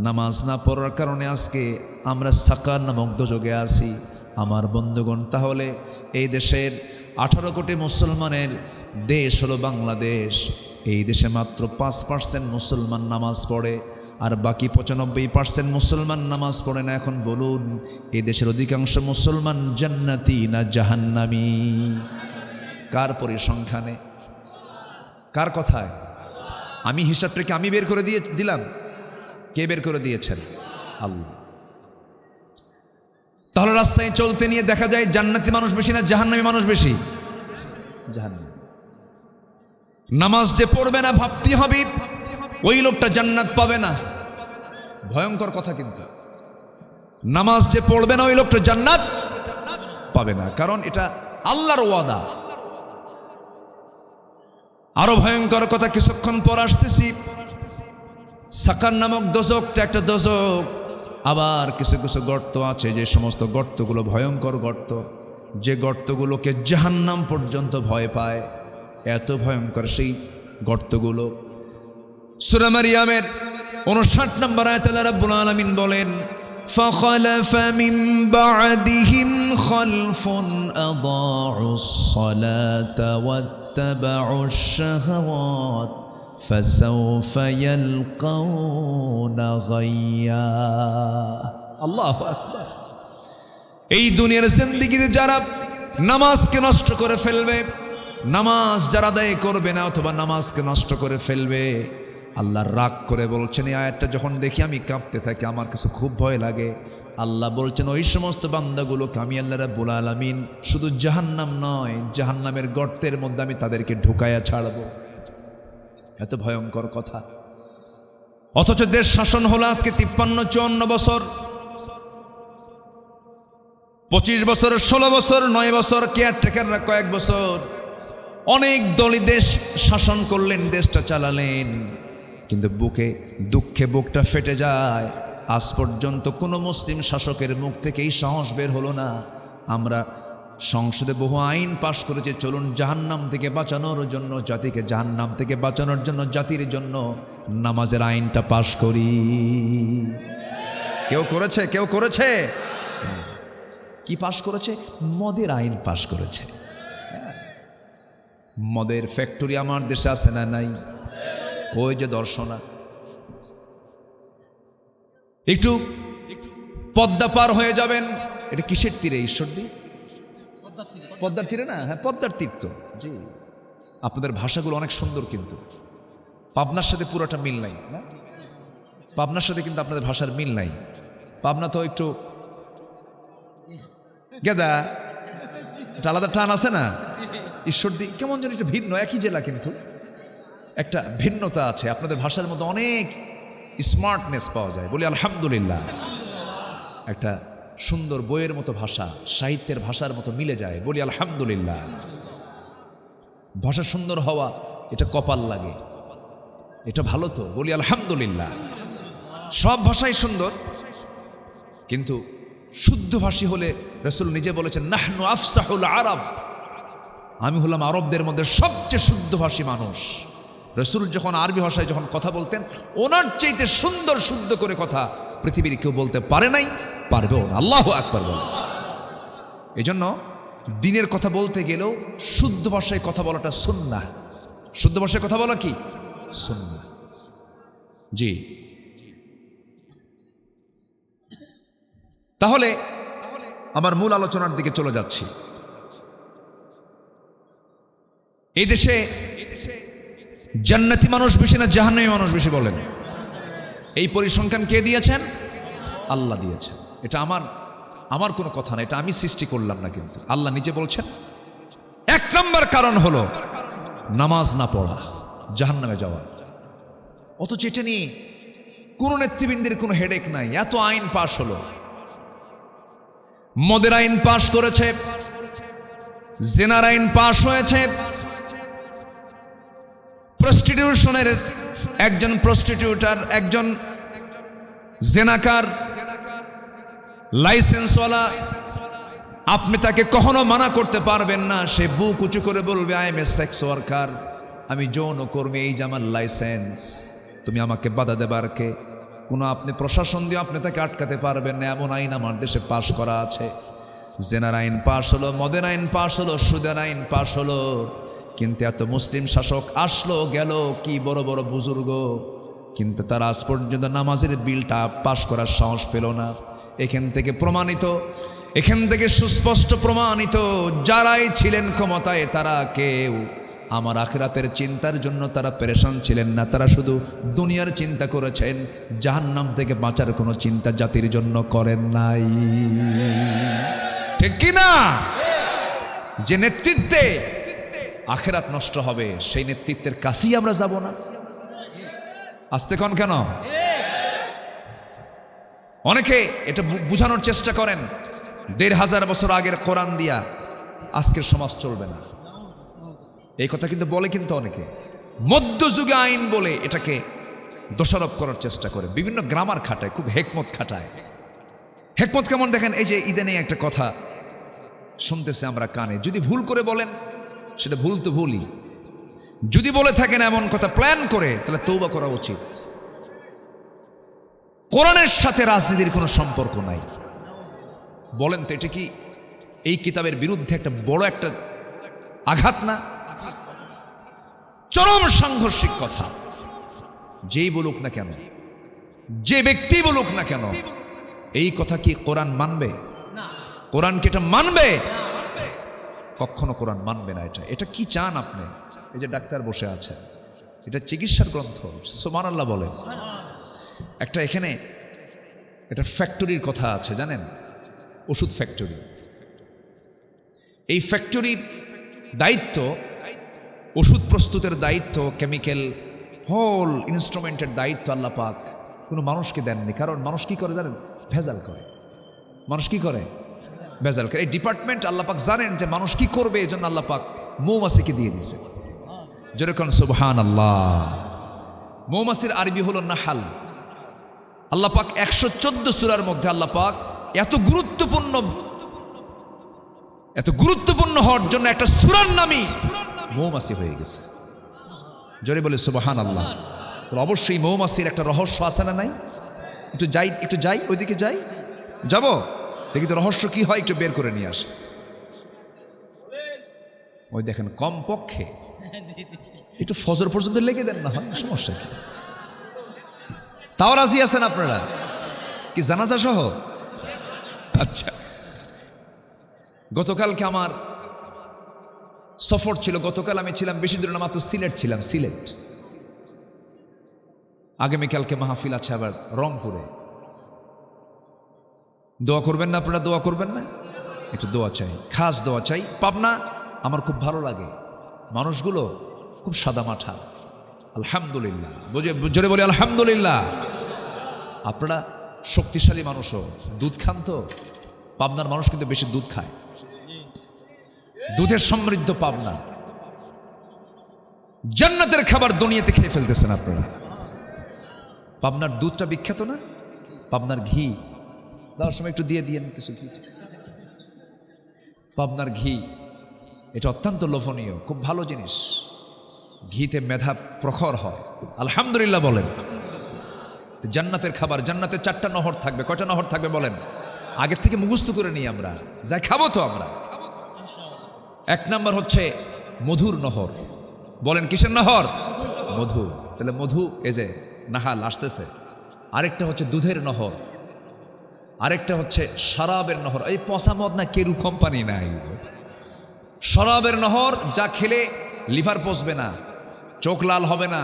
নামাজ না পড়ার কারণে আজকে আমরা সাকার নামক দোজখে আছি। আমার বন্ধুগণ, তাহলে এই দেশের 18 কোটি মুসলমানের দেশ হলো বাংলাদেশ। এই দেশে মাত্র 5% মুসলমান নামাজ পড়ে, আর বাকি 95% মুসলমান নামাজ পড়ে না। এখন বলুন, এই দেশের অধিকাংশ মুসলমান জান্নাতি না জাহান্নামী? কার পরিসংখ্যানে, কার কথায়? আমি হিসাবটাকে আমি বের করে দিলাম? কে বের করে দিয়েছেন? আল্লাহ। তাহলে রাস্তায় চলতে নিয়ে দেখা যায় জান্নাতি মানুষ বেশি না জাহান্নামী মানুষ বেশি? জাহান্নামী। নামাজ যে পড়বে না, ভাবতে হবে ওই লোকটা জান্নাত পাবে না। ভয়ঙ্কর কথা কিন্তু। নামাজ যে পড়বে না ওই লোকটা জান্নাত পাবে না, কারণ এটা আল্লাহর ওয়াদা। আরো ভয়ঙ্কর কথা কিছুক্ষণ পর আসতেছি। সাকার নামক দোজখটা একটা দোজখ। আবার কিছু কিছু গর্ত আছে, যে সমস্ত গর্তগুলো ভয়ঙ্কর গর্ত, যে গর্তগুলোকে জাহান্নাম পর্যন্ত ভয় পায়। এত ভয়ঙ্কর সেই গর্তগুলো। সূরা মারিয়ামের 59 নম্বর আয়াতে আল্লাহ রাব্বুল আলামিন বলেন, فخلف من بعدهم خلف أضاعوا الصلاة واتبعوا الشهوات فسوف يلقون غيا। আল্লাহু আকবার। এই দুনিয়ার জিন্দেগিতে যারা নামাজকে নষ্ট করে ফেলবে, নামাজ যারা আদায় করবে না অথবা নামাজকে নষ্ট করে ফেলবে, আল্লাহ রাগ করে বলছেন, এই আয়াতটা যখন দেখি আমি কাঁপতে থাকি, আমার কাছে খুব ভয় লাগে। আল্লাহ বলছেন ওই সমস্ত বান্দাগুলোকে আমি আল্লাহ রাব্বুল আলামিন শুধু জাহান্নাম নয়, জাহান্নামের গর্তের মধ্যে আমি তাদেরকে ঢুকায়া ছাড়বো। এত ভয়ঙ্কর কথা। অথচ দেশ শাসন হলো আজকে 53-54 বছর, 25 বছর, 16 বছর, 9 বছর, কেয়ারটেকাররা কয়েক বছর, অনেক দলই দেশ শাসন করলেন, দেশটা চালালেন, কিন্তু বুকে দুঃখে বুকটা ফেটে যায়। আজ পর্যন্ত কোনো মুসলিম শাসকের মুখ থেকে এই সাহস বের হলো না, আমরা সংসদে বহু আইন পাশ করেছে, চলুন জাহান্নাম থেকে বাঁচানোর জন্য, জাতিকে জাহান্নাম থেকে বাঁচানোর জন্য, জাতির জন্য নামাজের আইনটা পাশ করি। কেউ করেছে? কেউ করেছে? কি পাশ করেছে? মদের আইন পাশ করেছে। মদের ফ্যাক্টরি আমার দেশে আছে না নাই? ওই যে দর্শনা, একটু পদ্মা পার হয়ে যাবেন, এটা কিসের তীরে? ঈশ্বরদী, পদ্মার তীরে না? হ্যাঁ, পদ্মার তীর তো। জি, আপনাদের ভাষাগুলো অনেক সুন্দর, কিন্তু পাবনার সাথে পুরোটা মিল নাই না? পাবনার সাথে কিন্তু আপনাদের ভাষার মিল নাই। পাবনা তো একটু গেদা, এটা আলাদা টান আছে না? ঈশ্বরদী কেমন যেন একটু ভিন্ন, একই জেলা কিন্তু একটা ভিন্নতা আছে। আপনাদের ভাষার মধ্যে অনেক স্মার্টনেস পাওয়া যায়, বলি আলহামদুলিল্লাহ। একটা সুন্দর বইয়ের মতো ভাষা, সাহিত্যের ভাষার মতো মিলে যায়, বলি আলহামদুলিল্লাহ। ভাষা সুন্দর হওয়া এটা কপাল লাগে, এটা ভালো তো, বলি আলহামদুলিল্লাহ। সব ভাষাই সুন্দর, কিন্তু শুদ্ধভাষী হলে রাসূল নিজে বলেছেন, নাহনু আফসাহুল আরব, আমি হলাম আরবদের মধ্যে সবচেয়ে শুদ্ধভাষী মানুষ। রাসূল যখন আরবি ভাষায় যখন কথা বলতেন, ওনার চাইতে সুন্দর শুদ্ধ করে কথা পৃথিবীর কেউ বলতে পারে নাই, পারবেও না। আল্লাহু আকবার বলেন। এই জন্য দিনের কথা বলতে গেলেও শুদ্ধ ভাষায় কথা বলাটা সুন্নাহ। শুদ্ধ ভাষায় কথা বলা কি সুন্নাহ। জি, তাহলে আমার মূল আলোচনার দিকে চলে যাচ্ছি। এই দেশে জান্নাতি মানুষ বেশি না জাহান্নামী মানুষ বেশি বলেন? এই পরিসংখ্যান কে দিয়েছেন? আল্লাহ দিয়েছেন। এটা আমার কোনো কথা না, এটা আমি সৃষ্টি করলাম না, কিন্তু আল্লাহ নিজে বলছেন 1 নম্বর কারণ হলো নামাজ না পড়া, জাহান্নামে যাওয়া। অথচ এটা নিয়ে কোনো নেতৃবৃন্দের কোনো হেডেক নাই। এত আইন পাশ হলো, মদের আইন পাশ করেছে, জেনার আইন পাশ হয়েছে, প্রস্টিটিউশনের একজন প্রস্টিটিউটার, একজন জেনাকার লাইসেন্সওয়ালা, আপনি তাকে কখনো মানা করতে পারবেন না। সে বুক উঁচু করে বলবে, I M A sex worker, আমি যৌনকর্মী, এই যে আমার লাইসেন্স, তুমি আমাকে বাধা দেবার কে? কোনো আপনি প্রশাসন দিয়ে আপনি তাকে আটকাতে পারবেন না। এমন আইন আমার দেশে পাশ করা আছে। জেনার আইন পাশ হলো, মদের আইন পাশ হলো, সুদের আইন পাশ হলো, কিন্তু এত মুসলিম শাসক আসলো গেল, কি বড় বড় বুজুর্গ, কিন্তু তারা আজ পর্যন্ত নামাজের বিলটা পাশ করার সাহস পেল না। এখান থেকে প্রমাণিত, এখান থেকে সুস্পষ্ট প্রমাণিত, যারাই ছিলেন ক্ষমতায় তারা কেউ আমার আখিরাতের চিন্তার জন্য তারা পেরেশান ছিলেন না। তারা শুধু দুনিয়ার চিন্তা করেছেন, জাহান্নাম থেকে বাঁচার কোনো চিন্তা জাতির জন্য করেন নাই। ঠিক কি না? যে নেতৃত্বে আখিরাত নষ্ট হবে, সেই নেতৃত্বের কাছেই আমরা যাব না। আসতে কোন কেন? অনেকে এটা বুঝানোর চেষ্টা করেন 1500 বছর আগের কোরআন দিয়া আজকের সমাজ চলবে না, এই কথা কিন্তু বলে, কিন্তু অনেকে মধ্যযুগে আইন বলে এটাকে দোষারোপ করার চেষ্টা করে, বিভিন্ন গ্রামার খাটায়, খুব হেকমত খাটায়। হেকমত কেমন দেখেন, এই যে ইদানিং একটা কথা শুনতেছে আমরা কানে, যদি ভুল করে বলেন সেটা ভুল তো ভুলই, যদি বলে থাকেন এমন কথা প্ল্যান করে, তাহলে তওবা করা উচিত। কোরআনের সাথে রাজনীতির কোনো সম্পর্ক নাই। বলেন তো, এটা কি এই কিতাবের বিরুদ্ধে একটা বড় একটা আঘাত না? চরম সাংঘর্ষিক কথা। যেই বলুক না কেন, যে ব্যক্তি বলুক না কেন, এই কথা কি কোরআন মানবে? কোরআন কি এটা মানবে? কখনো কোরআন মানবে না। এটা কি চান আপনি? এই যে ডাক্তার বসে আছে, এটা চিকিৎসার গ্রন্থ, সুবহানাল্লাহ বলে। একটা এখানে একটা ফ্যাক্টরির কথা আছে জানেন, ওষুধ ফ্যাক্টরি। এই ফ্যাক্টরির দায়িত্ব, ওষুধ প্রস্তুতের দায়িত্ব, কেমিক্যাল হোল ইনস্ট্রুমেন্টের দায়িত্ব আল্লাহ পাক কোনো মানুষকে দেননি। কারণ মানুষ কি করে জানেন? ভেজাল করে। মানুষ কি করে? ভেজাল করে। এই ডিপার্টমেন্ট আল্লাহ পাক জানেন যে মানুষ কি করবে, এই জন্য আল্লাহ পাক মৌমাছিকে দিয়ে দিয়েছে। যেরকম সুবহানাল্লাহ। মৌমাছির আরবি হলো নাহাল। আল্লাহ পাক 114 সূরার মধ্যে আল্লাহ পাক এত গুরুত্বপূর্ণ হওয়ার জন্য একটা সূরার নামই মৌমাছি হয়ে গেছে। জোরে বলে সুবহানাল্লাহ। অবশ্যই মৌমাছির একটা রহস্য আছে না নাই? একটু যাই ওইদিকে যাব দেখি তো রহস্য কি হয়, একটু বের করে নিয়ে আসে। ওই দেখেন, কমপক্ষে একটু ফজর পর্যন্ত লেগে দেন না হয়, সমস্যা কি? তাও রাজি আছেন আপনারা কি জানাজা সহ? আচ্ছা, গতকালকে আমার সফর ছিল। গতকাল আমি ছিলাম বেশি দূরে না, মাত্র সিলেট ছিলাম, সিলেট। আগামীকালকে মাহফিল আছে আবার রংপুরে। দোয়া করবেন না আপনারা? দোয়া করবেন না? একটু দোয়া চাই, খাস দোয়া চাই। পাবনা আমার খুব ভালো লাগে, মানুষগুলো খুব সাদামাঠা, আলহামদুলিল্লাহ। জোরে বলে আলহামদুলিল্লাহ। আপনারা শক্তিশালী মানুষও, দুধ খান তো? পাবনার মানুষ কিন্তু বেশি দুধ খায়, দুধের সমৃদ্ধ পাবনা। জান্নাতের খাবার দুনিয়াতে খেয়ে ফেলতেছেন আপনারা। পাবনার দুধটা বিখ্যাত না? পাবনার ঘি, যাওয়ার সময় একটু দিয়ে দিয়েন কিছু ঘি। পাবনার ঘি এটা অত্যন্ত লোভনীয়, খুব ভালো জিনিস। ঘিতে মেধা প্রখর হয়, আলহামদুলিল্লাহ বলেন। জান্নাতের খাবার, জান্নাতে 4টা নহর থাকবে। কয়টা নহর থাকবে বলেন? আগের থেকে মুখস্থ করে নিই আমরা, যাই খাবো তো আমরা। 1 নাম্বার হচ্ছে মধুর নহর। বলেন কিসের নহর? মধু। তাহলে মধু এই যে নাহাল আসতেছে। আরেকটা হচ্ছে দুধের নহর, আরেকটা হচ্ছে শরাবের নহর। এই পচা মদ না, কেরু কোম্পানি নাই। শরাবের নহর, যা খেলে লিভার পচবে না, চোখ লাল হবে না,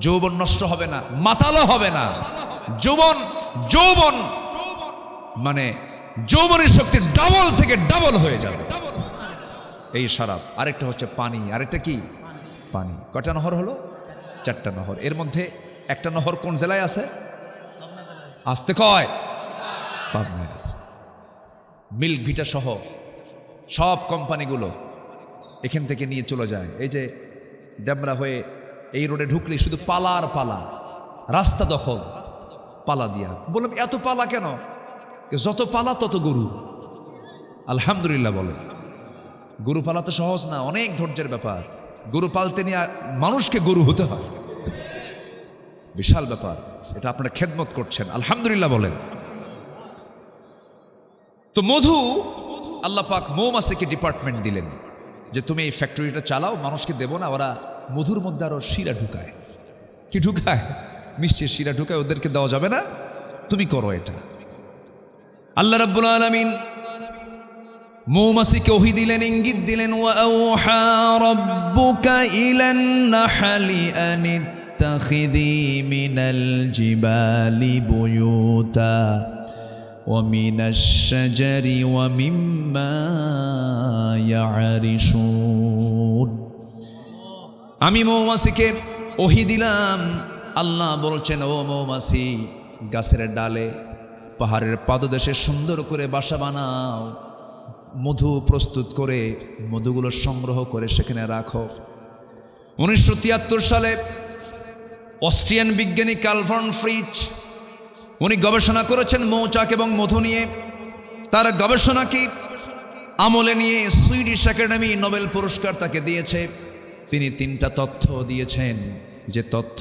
যৌবন নষ্ট হবে না, মাতালো হবে না, যৌবন মানে যৌবনের শক্তি ডাবল থেকে ডাবল হয়ে যাবে এই শরাব। আরেকটা হচ্ছে পানি। আরেকটা কি? পানি। কয়টা নহর হলো? 4টা নহর। এর মধ্যে একটা নহর কোন জেলায় আছে? আসতে কয়? পাবনায় আছে। মিল্ক ভিটা সহ সব কোম্পানিগুলো এখান থেকে নিয়ে চলে যায়। এই যে ডেমরা হয়ে এই রোডে ঢুকলে শুধু পালার পালা, রাস্তা দখল পালা দিয়া। বললাম এত পালা কেন? যত পালা তত গরু। আলহামদুলিল্লাহ বলে। গরু পালা তো সহজ না, অনেক ধৈর্যের ব্যাপার। গরু পালতে নিয়ে মানুষকে গরু হতে হয়, বিশাল ব্যাপার। এটা আপনারা খেদমত করছেন, আলহামদুলিল্লাহ বলেন। তো মধু, আল্লাহ পাক মৌমাছিকে ডিপার্টমেন্ট দিলেন যে তুমি এই ফ্যাক্টরিটা চালাও, মানুষকে দেবো না। ওরা মধুর মধ্যে আরো শিরা ঢুকায়। কি ঢুকায়? মিষ্টির শিরা ঢুকায়, ওদেরকে দেওয়া যাবে না, তুমি করো এটা। আল্লাহ রাব্বুল আলামিন মৌমাছিকে ওহী দিলেন, ইঙ্গিত দিলেন। ওয়া আওহা রাব্বুকা ইলান নাহলি আনিত্তাখিযি মিনাল জিবালি বুয়ুতা ওয়া মিনাশ শাজারি ওয়া মিম্মা ইয়ারিশুন। আমি মৌমাছিকে ওহী দিলাম। আল্লাহ বলছেন, ও মৌমাছি, গাছের ডালে, পাহাড়ের পাদদেশে সুন্দর করে বাসা বানাও, মধু প্রস্তুত করে মধুগুলো সংগ্রহ করে সেখানে রাখো। 1973 সালে অস্ট্রিয়ান বিজ্ঞানী কার্ল ভন ফ্রিচ উনি গবেষণা করেছেন মৌচাক এবং মধু নিয়ে। তার গবেষণাকে আমলে নিয়ে সুইডিশ একাডেমি নোবেল পুরস্কার তাকে দিয়েছে। তিনি 3টা তথ্য দিয়েছেন, যে তথ্য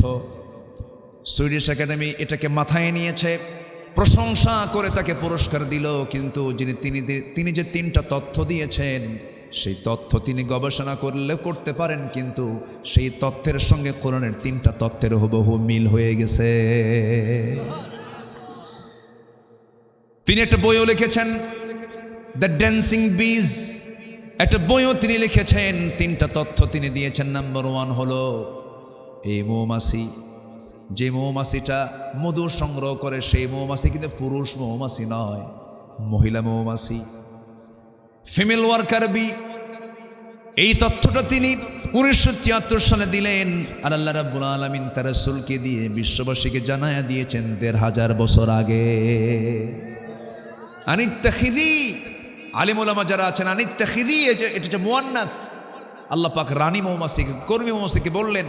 সুইডিশ একাডেমি এটাকে মাথায় নিয়েছে, প্রশংসা করে তাকে পুরস্কার দিল। কিন্তু তিনি যে 3টা তথ্য দিয়েছেন, সেই তথ্য তিনি গবেষণা করতে পারেন, কিন্তু সেই তথ্যের সঙ্গে কোরআনের 3টা তথ্যের হুবহু মিল হয়ে গেছে। তিনি একটা বইও লিখেছেন, দ্য ড্যান্সিং বিজ। একটা বইও তিনি লিখেছেন, 3টা তথ্য তিনি দিয়েছেন। নাম্বার 1 হলো এই মৌমাছি, যে মৌমাছিটা মধু সংগ্রহ করে সেই মৌমাছি কিন্তু পুরুষ মৌমাছি নয়, মহিলা মৌমাছি, ফিমেল ওয়ার্কার বি। এই তথ্যটা তিনি 1973 সালে দিলেন, আর আল্লাহ রাব্বুল আলামিন তার রাসূলকে দিয়ে বিশ্ববাসীকে জানায়া দিয়েছেন 1500 বছর আগে। আনিত্তাখিদি, আলিম উলামা যারা আছেন, আনিত্তাখিদি এটা যে মুয়ান্নাস, আল্লাহ পাক রানী মৌমাছিকে, কর্মী মৌমাছিকে বললেন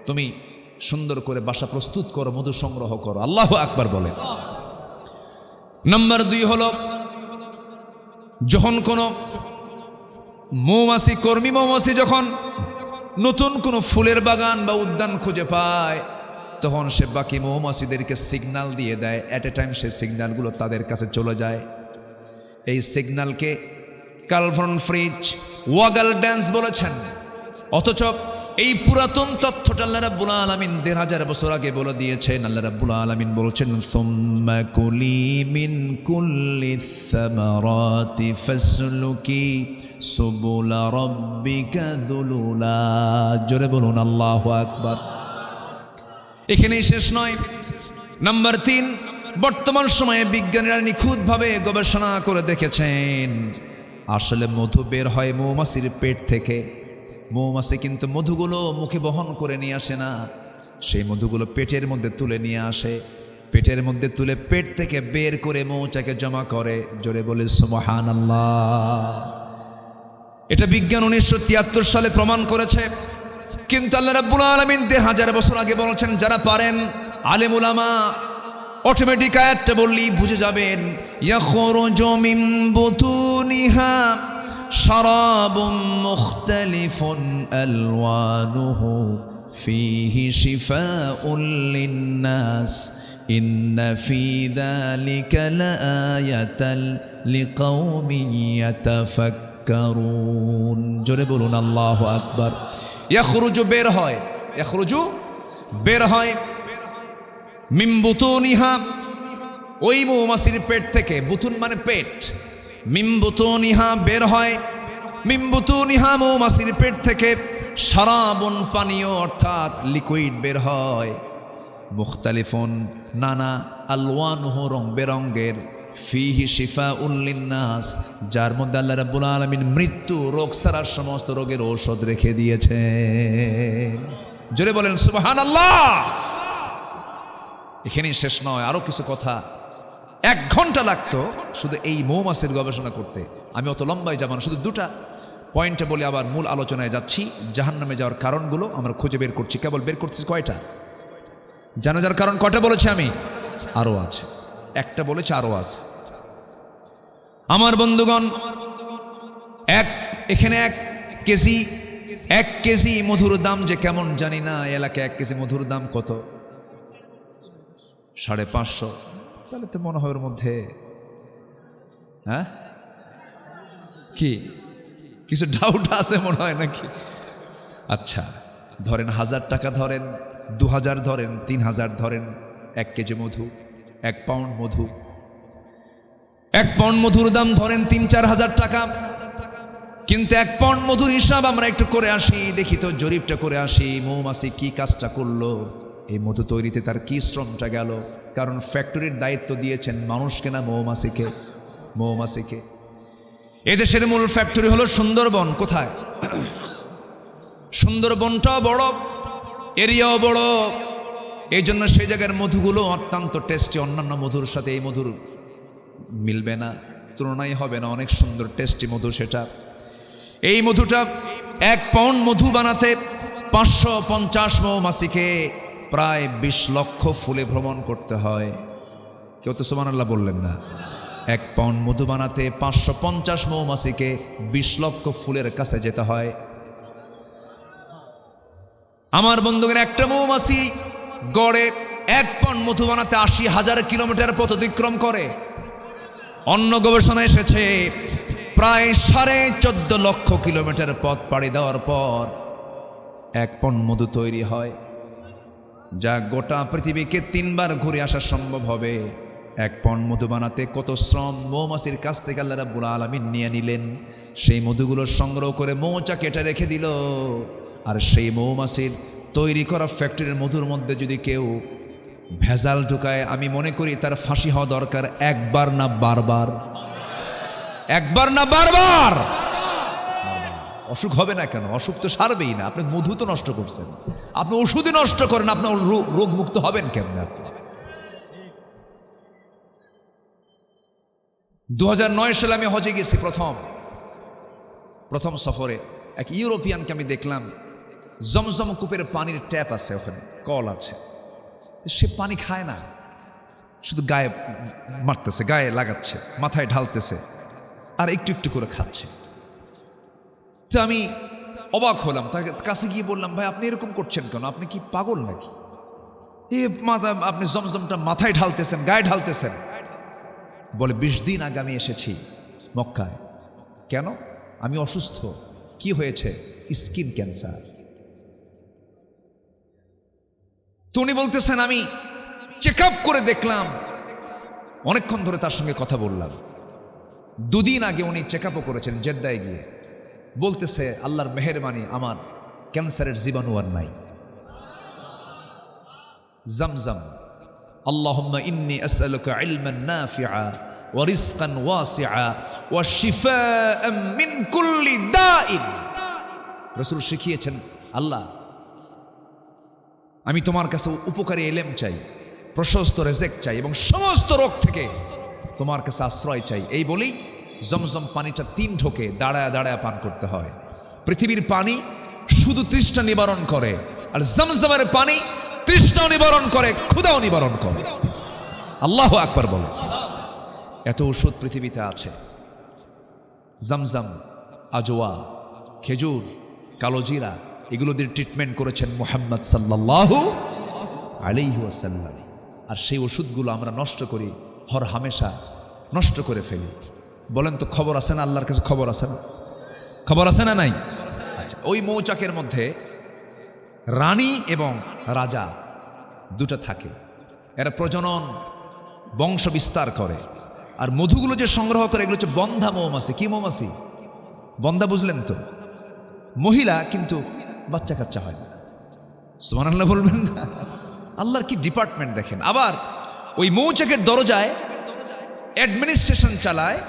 তুমি সুন্দর করে বাসা প্রস্তুত করো, মধু সংগ্রহ করো। আল্লাহু আকবার বলেন। নাম্বার 2 হলো, যখন কোনো মৌমাছি, কর্মী মৌমাছি যখন নতুন কোনো ফুলের বাগান বা উদ্যান খুঁজে পায়, তখন সে বাকি মৌমাছিদেরকে সিগন্যাল দিয়ে দেয়। অ্যাট এ টাইম সেই সিগন্যালগুলো তাদের কাছে চলে যায়। এই সিগন্যালকে কার্ল ফ্রিজ ওয়াগল ড্যান্স বলেছেন। অথচ এই পুরাতন তথ্যটা আল্লাহ রাব্বুল আলামিন 1500 বছর আগে বলে দিয়েছেন। আল্লাহ রাব্বুল আলামিন বলছেন, সুম্মা কুলি মিন কুল্লিস সামারাতি ফাসলুকি সুবুলা রাব্বিকা যুলুলা। জোরে বলুন আল্লাহু আকবার। এখানেই শেষ নয়। নাম্বার 3, বর্তমান সময়ে বিজ্ঞানীরা নিখুঁতভাবে গবেষণা করে দেখেছেন আসলে মধু বের হয় মৌমাছির পেট থেকে। মৌমাছি কিন্তু মধুগুলো মুখে বহন করে নিয়ে আসে না, সেই মধুগুলো পেটের মধ্যে তুলে নিয়ে আসে। পেটের মধ্যে তুলে পেট থেকে বের করে মৌচাকে জমা করে। জোরে বলে সুবহানাল্লাহ। এটা বিজ্ঞান 1973 সালে প্রমাণ করেছে। কিন্তু আল্লাহ রাব্বুল আলামিন 1500 বছর আগে বলেছেন, যারা পারেন আলেম উলামা অটোমেটিক আয়াতটা বললেই বুঝে যাবেন, ইয়াখরুজু মিন বুতুনিহা শারাবুম মুখতালিফুন আলওয়ানুহু ফীহি শিফাউন লিন্নাস ইন্না ফী যালিকা লাআয়াতান লিকাওমিন ইয়াতাফাক্কারুন। জোরে বলুন আল্লাহু আকবার। ইয়াখরুজু বের হয়, ইয়াখরুজু বের হয়, মিন বুতুনিহা ওই মৌমাছির পেট থেকে। বুতুন মানে পেট, মিন বুতুনিহা বের হয়, মিন বুতুনিহা মৌমাছির পেট থেকে শারাবুন পানীয় অর্থাৎ লিকুইড বের হয়, মুখতালিফুন নানা, আলওয়ানুহু রং বেরঙ্গের, ফীহি শিফাউন লিন্নাস যার মধ্যে আল্লাহ রাব্বুল আলামিন মৃত্যু রোগ ছাড়া সমস্ত রোগের ঔষধ রেখে দিয়েছে। জোরে বলেন সুবহানাল্লাহ। এখানেই শেষ নয়, আরো কিছু কথা। 1 ঘন্টা লাগতো শুধু এই মৌমাছির গবেষণা করতে। আমি অত লম্বায় যাব না, শুধু 2টা পয়েন্টে বলে আবার মূল আলোচনায় যাচ্ছি। জাহান্নামে যাওয়ার কারণগুলো আমরা খুঁজে বের করছি। কেবল বের করছি কয়টা? জানা যার কারণ কয়টা বলেছি আমি? আরো আছে, একটা বলেছি, আরো আছে। আমার বন্ধুগণ, এখানে 1 কেজি মধুর দাম যে কেমন জানি না। এলাকায় 1 কেজি মধুর দাম কত? 550। তাহলে তো মনে হয় ওর মধ্যে হ্যাঁ কি কিছু ডাউট আছে মনে হয় নাকি? আচ্ছা, ধরেন 1000 টাকা, ধরেন 2000, ধরেন 3000, ধরেন 1 কেজি মধু, 1 পাউন্ড মধু। 1 পাউন্ড মধুর দাম ধরেন 3-4 হাজার টাকা। কিন্তু 1 পাউন্ড মধুর হিসাব আমরা একটু করে আসি, দেখি তো, জরিপটা করে আসি। মৌমাছি কি কাজটা করলো, এই মধু তৈরিতে তার কি শ্রমটা গেল। কারণ ফ্যাক্টরির দায়িত্ব দিয়েছেন মানুষকে না মৌমাছিকে? মৌমাছিকে। এদেশের মূল ফ্যাক্টরি হলো সুন্দরবন। কোথায়? সুন্দরবনটাও বড়, এরিয়াও বড়, এই জন্য সেই জায়গার মধুগুলো অত্যন্ত টেস্টি। অন্যান্য মধুর সাথে এই মধুর মিলবে না, তুলনাই হবে না। অনেক সুন্দর টেস্টি মধু সেটা। এই মধুটা 1 পাউন্ড মধু বানাতে 550 মৌমাছিকে প্রায় 20 লক্ষ ফুলে ভ্রমণ করতে হয়। কেউ তো সুবহানাল্লাহ বললেন না। 1 পাউন্ড মধু বানাতে 550 মৌমাছিকে 20 লক্ষ ফুলের কাছে যেতে হয়। আমার বন্ধুগণ, একটা মৌমাছি গড়ে 1 পাউন্ড মধু বানাতে 80,000 কিলোমিটার পথ অতিক্রম করে। অন্য গবেষণা এসেছে প্রায় 14.5 লক্ষ কিলোমিটার পথ পাড়ি দেওয়ার পর 1 পাউন্ড মধু তৈরি হয়, যা গোটা পৃথিবীকে 3 বার ঘুরে আসা সম্ভব হবে। 1 পাউন্ড মধু বানাতে কত শ্রম মৌমাছির কাছ থেকে আল্লাহ রাব্বুল আলামিন নিয়ে নিলেন। সেই মধুগুলো সংগ্রহ করে মৌচাকে এটা রেখে দিল, আর সেই মৌমাছির তৈরি করা ফ্যাক্টরির মধুর মধ্যে যদি কেউ ভেজাল ঢুকায়, আমি মনে করি তার ফাঁসি হওয়া দরকার, একবার না বারবার, একবার না বারবার। অসুখ হবে না কেন? অসুখ তো সারবেই না। আপনি মধু তো নষ্ট করছেন, আপনি ওষুধই নষ্ট করেন, আপনার রোগ মুক্ত হবেন কেমন? আপনি 2009 সালে আমি হজে গেছি, প্রথম সফরে। এক ইউরোপিয়ানকে আমি দেখলাম, জমজম কূপের পানির ট্যাপ আছে, ওখানে কল আছে, সে পানি খায় না, শুধু গায়ে মারতেছে, গায়ে লাগাচ্ছে, মাথায় ঢালতেছে, আর একটু একটু করে খাচ্ছে। তো আমি অবাক হলাম, তার কাছে গিয়ে বললাম, ভাই আপনি এরকম করছেন কেন? আপনি কি পাগল নাকি? আপনি জমজমটা মাথায় ঢালতেছেন, গায়ে ঢালতেছেন। বলে 20 দিন আগে আমি এসেছি মক্কায়। কেন? আমি অসুস্থ। কি হয়েছে? Skin cancer. তো উনি বলতেছেন, আমি চেক আপ করে দেখলাম। অনেকক্ষণ ধরে তার সঙ্গে কথা বললাম। 2 দিন আগে উনি চেক আপও করেছেন জেদ্দায় গিয়ে। বলতেছে, আল্লাহর মেহেরবানি, আমার ক্যান্সারের জীবাণু আর নাই। জমজম, আল্লাহুম্মা ইন্নী আসআলুকা ইলমান নাফিআ ওয়া রিজকান ওয়াসিআ ওয়া শিফাআন মিন কুল্লি দাইন। রাসূল শিখিয়েছেন, আল্লাহ আমি তোমার কাছে উপকারী ইলম চাই, প্রশস্ত রিজিক চাই, এবং সমস্ত রোগ থেকে তোমার কাছে আশ্রয় চাই। এই বলেই জমজম পানিটা 3 ঢোকে দাঁড়ায় দাঁড়ায় পান করতে হয়। পৃথিবীর পানি শুধু তৃষ্ণা নিবারণ করে, আর জমজমের পানি তৃষ্ণা নিবারণ করে, ক্ষুধাও নিবারণ করে। আল্লাহু আকবার বলে। এত ওষুধ পৃথিবীতে আছে। জমজম, আজওয়া, খেজুর, কালোজিরা, এগুলো দিয়ে ট্রিটমেন্ট করেছেন মুহাম্মদ সাল্লাল্লাহু আলাইহি ওয়াসাল্লাম। আর সেই ওষুধগুলো আমরা নষ্ট করি, হর হামেশা নষ্ট করে ফেলি। বলেন তো, খবর আছে না? আল্লাহর কাছে খবর আছে না? খবর আছে না নাই? আচ্ছা, ওই মৌচাকের মধ্যে রানী এবং রাজা দুটো থাকে। এরা প্রজনন, বংশ বিস্তার করে। আর মধুগুলো যে সংগ্রহ করে, এগুলো হচ্ছে বন্ধা মৌমাছি। কি মৌমাছি? বন্ধা, বুঝলেন তো? মহিলা, কিন্তু বাচ্চা কাচ্চা হয় না। সুবহানাল্লাহ বলবেন না? আল্লাহর কি ডিপার্টমেন্ট দেখেন। আবার ওই মৌচাকের দরজায় অ্যাডমিনিস্ট্রেশন চালায়,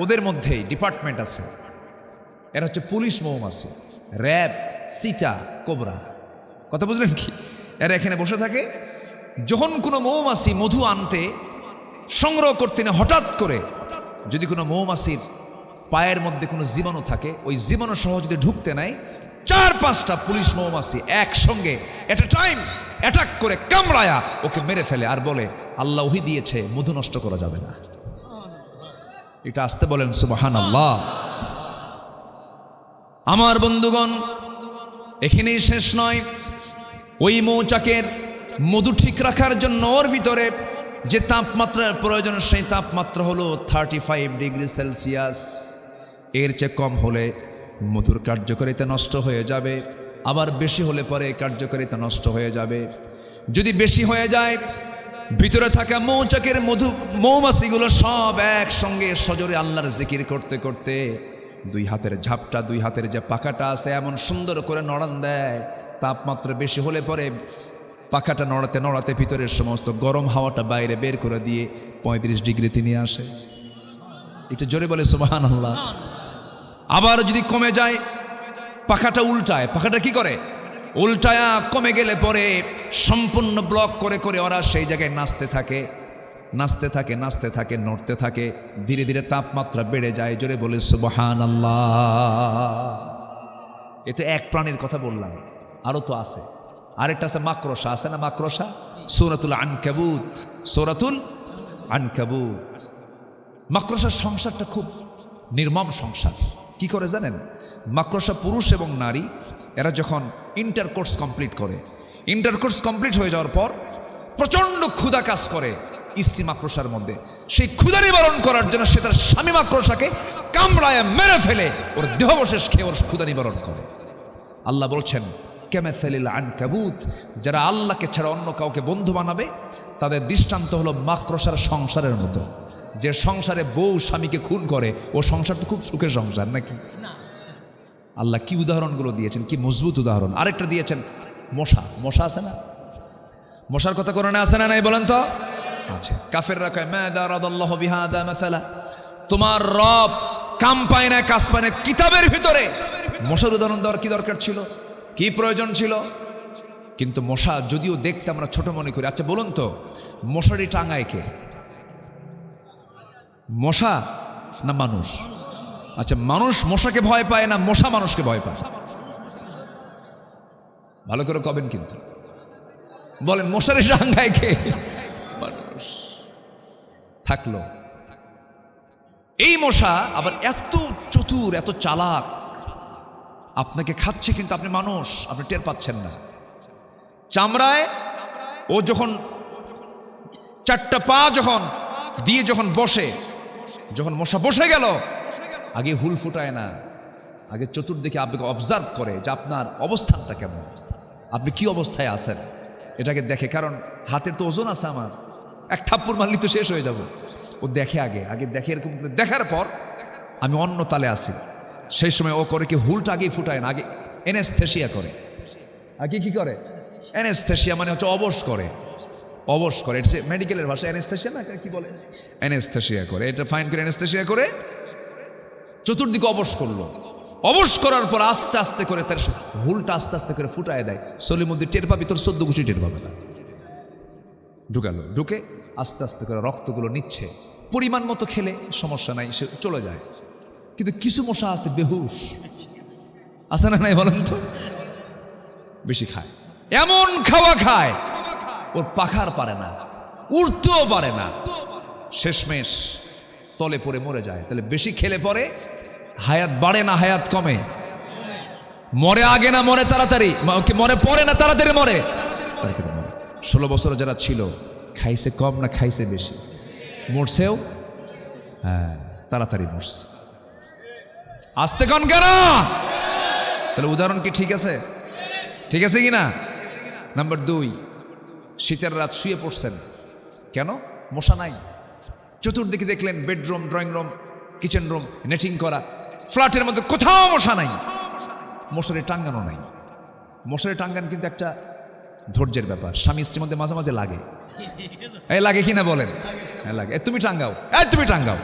ওদের মধ্যেই ডিপার্টমেন্ট আছে। এরা হচ্ছে পুলিশ মৌমাছি, র্যাব, সীতা, কোবরা। কথা বুঝলেন কি? এরা এখানে বসে থাকে। যখন কোনো মৌমাছি মধু আনতে, সংগ্রহ করতে না, হঠাৎ করে যদি কোনো মৌমাছির পায়ের মধ্যে কোনো জীবাণু থাকে, ওই জীবাণু সহ যদি ঢুকতে নেয়, 4-5টা পুলিশ মৌমাছি একসঙ্গে এট এ টাইম অ্যাটাক করে কামড়ায়া ওকে মেরে ফেলে। আর বলে, আল্লাহ ওহী দিয়েছে, মধু নষ্ট করা যাবে না। এটা আসতে বলেন সুবহানাল্লাহ। আমার বন্ধুগণ, এখানেই শেষ নয়। ওই মৌচাকের মধু ঠিক রাখার জন্য ওর ভিতরে যে তাপমাত্রার প্রয়োজন, সেই তাপমাত্রা হলো 35 ডিগ্রি সেলসিয়াস। এর চেয়ে কম হলে মধুর কার্যকারিতা নষ্ট হয়ে যাবে, আবার বেশি হলে পরে কার্যকারিতা নষ্ট হয়ে যাবে। যদি বেশি হয়ে যায়, ভিতরে থাকা মৌচাকের মৌমাছিগুলো সব একসঙ্গে সজোরে আল্লাহর জিকির করতে করতে 2 হাতের ঝাপটা, 2 হাতের যে পাখাটা আছে, এমন সুন্দর করে নড়ান দেয়। তাপমাত্রা বেশি হলে পরে পাখাটা নড়াতে নড়াতে ভিতরের সমস্ত গরম হাওয়াটা বাইরে বের করে দিয়ে 35 ডিগ্রিতে নিয়ে আসে। একটু জোরে বলে সুবহানাল্লাহ। আবার যদি কমে যায়, পাখাটা উল্টায়। পাখাটা কি করে? উল্টায়া কমে গেলে পরে সম্পূর্ণ ব্লক করে করে ওরা সেই জায়গায় নাচতে থাকে, নাচতে থাকে, নাচতে থাকে, নড়তে থাকে। ধীরে ধীরে তাপমাত্রা বেড়ে যায়। জোরে বলে সুবহানাল্লাহ। এতে এক প্রাণীর কথা বললাম, আরো তো আছে। আরেকটা আছে মাকড়সা, আছে না মাকড়সা? সূরাতুল আনকাবুত, সূরাতুল আনকাবুত। মাকড়সার সংসারটা খুব নির্মম সংসার। কি করে জানেন? মাকড়সা পুরুষ এবং নারী, এরা যখন ইন্টারকোর্স কমপ্লিট করে, ইন্টারকোর্স কমপ্লিট হয়ে যাওয়ার পর প্রচণ্ড ক্ষুধা কাজ করে স্ত্রী মাকড়সার মধ্যে। সেই ক্ষুধা নিবারণ করার জন্য সে তার স্বামী মাকড়সাকে কামড়ায় মেরে ফেলে ওর দেহাবশেষ খেয়ে ওর ক্ষুধা নিবারণ করে। আল্লাহ বলছেন, কামাসালিল আনকাবুত, যারা আল্লাহকে ছাড়া অন্য কাউকে বন্ধু বানাবে, তাদের দৃষ্টান্ত হলো মাকড়সার সংসারের মতো। যে সংসারে বউ স্বামীকে খুন করে, ও সংসার তো খুব সুখের সংসার নাকি? আল্লাহ কি উদাহরণগুলো দিয়েছেন, কি মজবুত উদাহরণ। আরেকটা দিয়েছেন, মশা, মশা আছে না? মশার কথা কোরআনে আছে না নাই বলেন তো? আছে। কাফেররা কয় মা দারাদাল্লাহু বিহাদা মাসালা, তোমার রব কাম পায় না, কাজ পায় না, কিতাবের ভিতরে মশার উদাহরণ দেওয়ার কি দরকার ছিল, কি প্রয়োজন ছিল? কিন্তু মশা যদিও দেখতে আমরা ছোট মনে করি, আচ্ছা বলুন তো মশারি টাঙায় কে? মশা না মানুষ? আচ্ছা মানুষ মশাকে ভয় পায় না মশা মানুষকে ভয় পায়? ভালো করে কবেন কিন্তু বলেন, মশারি টাঙায় কে? মানুষ। থাকলো এই মশা আবার এত চতুর, এত চালাক, আপনাকে খাচ্ছে কিন্তু আপনি মানুষ, আপনি টের পাচ্ছেন না। চামড়ায় ও যখন চারটা পা যখন দিয়ে যখন বসে, যখন মশা বসে গেল, আগে হুল ফুটায় না, আগে চতুর্দিকে আপনাকে অবজার্ভ করে যে আপনার অবস্থানটা কেমন, আপনি কি অবস্থায় আছেন এটাকে দেখে। কারণ হাতের তো ওজন আছে, আমার এক থাপ্পড় মারলি তো শেষ হয়ে যাব। ও দেখে আগে দেখে, এরকম দেখার পর আমি অন্য তালে আসি, সেই সময় ও করে কি হুলটা আগেই ফুটায় না, আগে এনেস্থেশিয়া করে। আগে কি করে? এনেস্থেশিয়া মানে হচ্ছে অবশ করে, অবশ করে। এটা মেডিকেলের ভাষা এনেস্থেশিয়া না, কি বলে? এনেস্থেশিয়া করে। এটা ফাইন করে এনেস্থেশিয়া করে চতুর্দিকে অবশ করলো। অবশ করার পর আস্তে আস্তে করে তার হুলটা আস্তে আস্তে করে ফুটায় দেয়। সলিমুদ্দিন টের পাবি, তোর 14 গুছি টের পাবে না। ঢুকালো, ঢুকে আস্তে আস্তে করে রক্তগুলো নিচ্ছে, পরিমাণ মতো খেলে সমস্যা নাই, সে চলে যায়। কিন্তু কিছু মশা আছে বেহুশ, আছে না নাই বলেন তো? বেশি খায়, এমন খাওয়া খায় ওর পাখার পারে না, উড়তেও পারে না, শেষমেশ তলে পড়ে মরে যায়। তাহলে বেশি খেলে পরে হায়াত বাড়ে না হায়াত কমে? মরে আগে না মরে তাড়াতাড়ি? মরে পড়ে না তাড়াতাড়ি মরে? 16 বছর যারা ছিল খাইছে কম না খাইছে বেশি? মরছেও হ্যাঁ তাড়াতাড়ি মরছে। আসতে কন কেন? তাহলে উদাহরণ কি ঠিক আছে? ঠিক আছে কি না? নাম্বার 2, শীতের রাত শুয়ে পড়ছেন, কেন? মশা নাই। চতুর্দিকে দেখলেন bedroom, drawing room, kitchen room netting করা, ফ্ল্যাটের মধ্যে কোথাও মশা নাই, মশারি টাঙ্গানো নাই। মশারি টাঙ্গান কিন্তু একটা ধৈর্যের ব্যাপার, স্বামী স্ত্রীর মধ্যে মাঝে মাঝে লাগে। এই লাগে কি না বলেন? হ্যাঁ লাগে। তুমি টাঙ্গাও, তুমি টাঙ্গাও,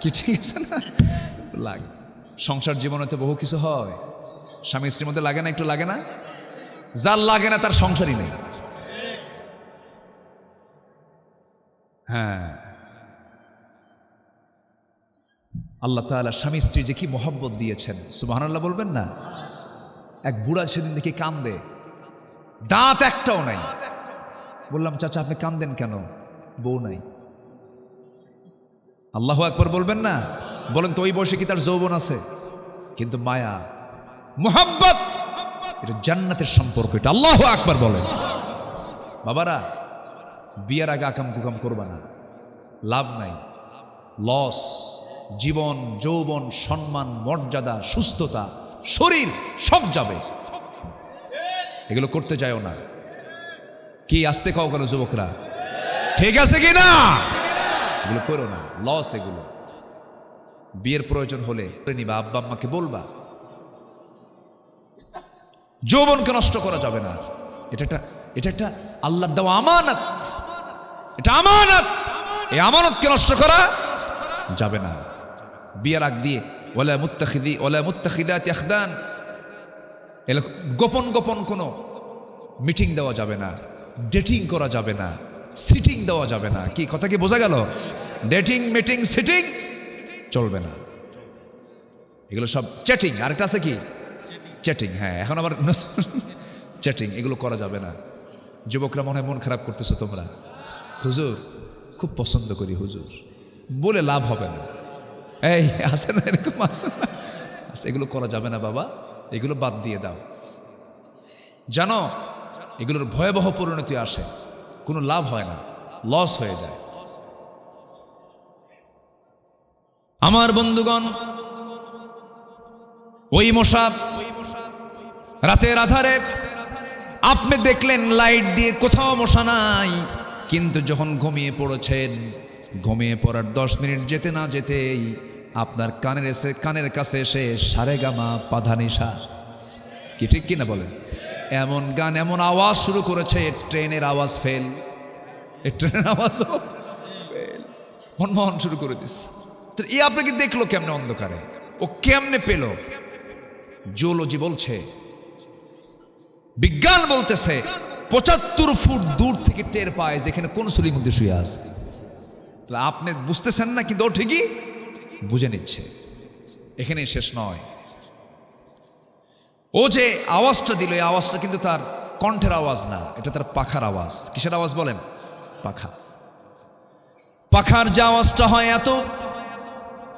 কি ঠিক আছে না? লাগে। সংসার জীবনে তো বহু কিছু হয়, স্বামী স্ত্রীর মধ্যে লাগে না, একটু লাগে না? যার লাগে না তার সংসারই নেই। হ্যাঁ, আল্লাহ তাআলা স্বামী স্ত্রী যে কি মহব্বত দিয়েছেন, সুবহানাল্লাহ বলবেন না? এক বুড়া সেদিন দেখি কান্দে, দাঁত একটাও নাই। বললাম চাচা আপনি কান্দেন কেন? বউ নাই। আল্লাহু আকবার বলবেন না? বলেন তো ওই বয়সে কি তার যৌবন আছে? কিন্তু মায়া, মুহাব্বত, এটা জান্নাতের সম্পর্ক, এটা আল্লাহু আকবার বলেন। বাবারা বিয়ের আগে আকাম কুকাম করবা না, লাভ নাই, লস। জীবন, যৌবন, সম্মান, মর্যাদা, সুস্থতা, শরীর সব যাবে, এগুলো করতে যায়ও না। কি আসতে কাও কেন যুবকরা? ঠিক আছে কি না? এগুলো করো না, লস এগুলো। বিয়ের প্রয়োজন হলে নিবা, আব্বা আম্মাকে বলবা। যৌবনকে নষ্ট করা যাবে না, এটা একটা আল্লাহর দেওয়া আমানত, এটা আমানত। এই আমানতকে নষ্ট করা যাবে না। বিয়ের আগ দিয়ে ওয়ালা মুত্তাখিদাতি আখদান, গোপন গোপন কোনো মিটিং দেওয়া যাবে না, ডেটিং করা যাবে না, সিটিং দেওয়া যাবে না। কি কথা কি বোঝা গেল? ডেটিং, মিটিং, সিটিং চলবে না, এগুলো সব চ্যাটিং। আরেকটা আছে কি? চ্যাটিং। হ্যাঁ, এখন আবার চ্যাটিং, এগুলো করা যাবে না। যুবকরা মনে হয় মন খারাপ করতেছো তোমরা। হুজুর খুব পছন্দ করি হুজুর, বলে লাভ হবে না। এই আসে না, এরকম আসে না, এগুলো করা যাবে না বাবা, এগুলো বাদ দিয়ে দাও। জানো এগুলোর ভয়াবহ পরিণতি আসে, কোনো লাভ হয় না, লস হয়ে যায়। আমার বন্ধুগণ, ওই মশা রাতের আধারে আপনি দেখলেন লাইট দিয়ে কোথাও মশা নাই, কিন্তু যখন ঘুমিয়ে পড়েছেন, ঘুমিয়ে পড়ার 10 মিনিট যেতে না যেতেই আপনার কানের কাছে এসে সারেগামা পাধানিসা, কি ঠিক কিনা বলেন? এমন গান, এমন আওয়াজ শুরু করেছে, ট্রেনের আওয়াজ ফেল, ট্রেনের আওয়াজও ফেল, মনমোহন শুরু করে দিস। তো এই আপনাকে দেখলো কেমনে অন্ধকারে, ও কেমনে পেল? জিওলজি বলছে, বিজ্ঞান বলতেছে 75 ফুট দূর থেকে টের পায় যেখানে কোন সুলির মধ্যে শুয়ে আছে। আপনি বুঝতেছেন না, কিন্তু ও ঠিকই বুঝে নিচ্ছে। এখানেই শেষ নয়, ও যে আওয়াজটা দিল, এই আওয়াজটা কিন্তু তার কণ্ঠের আওয়াজ না, এটা তার পাখার আওয়াজ। কিসের আওয়াজ বলেন? পাখা। পাখার যে আওয়াজটা হয়, এত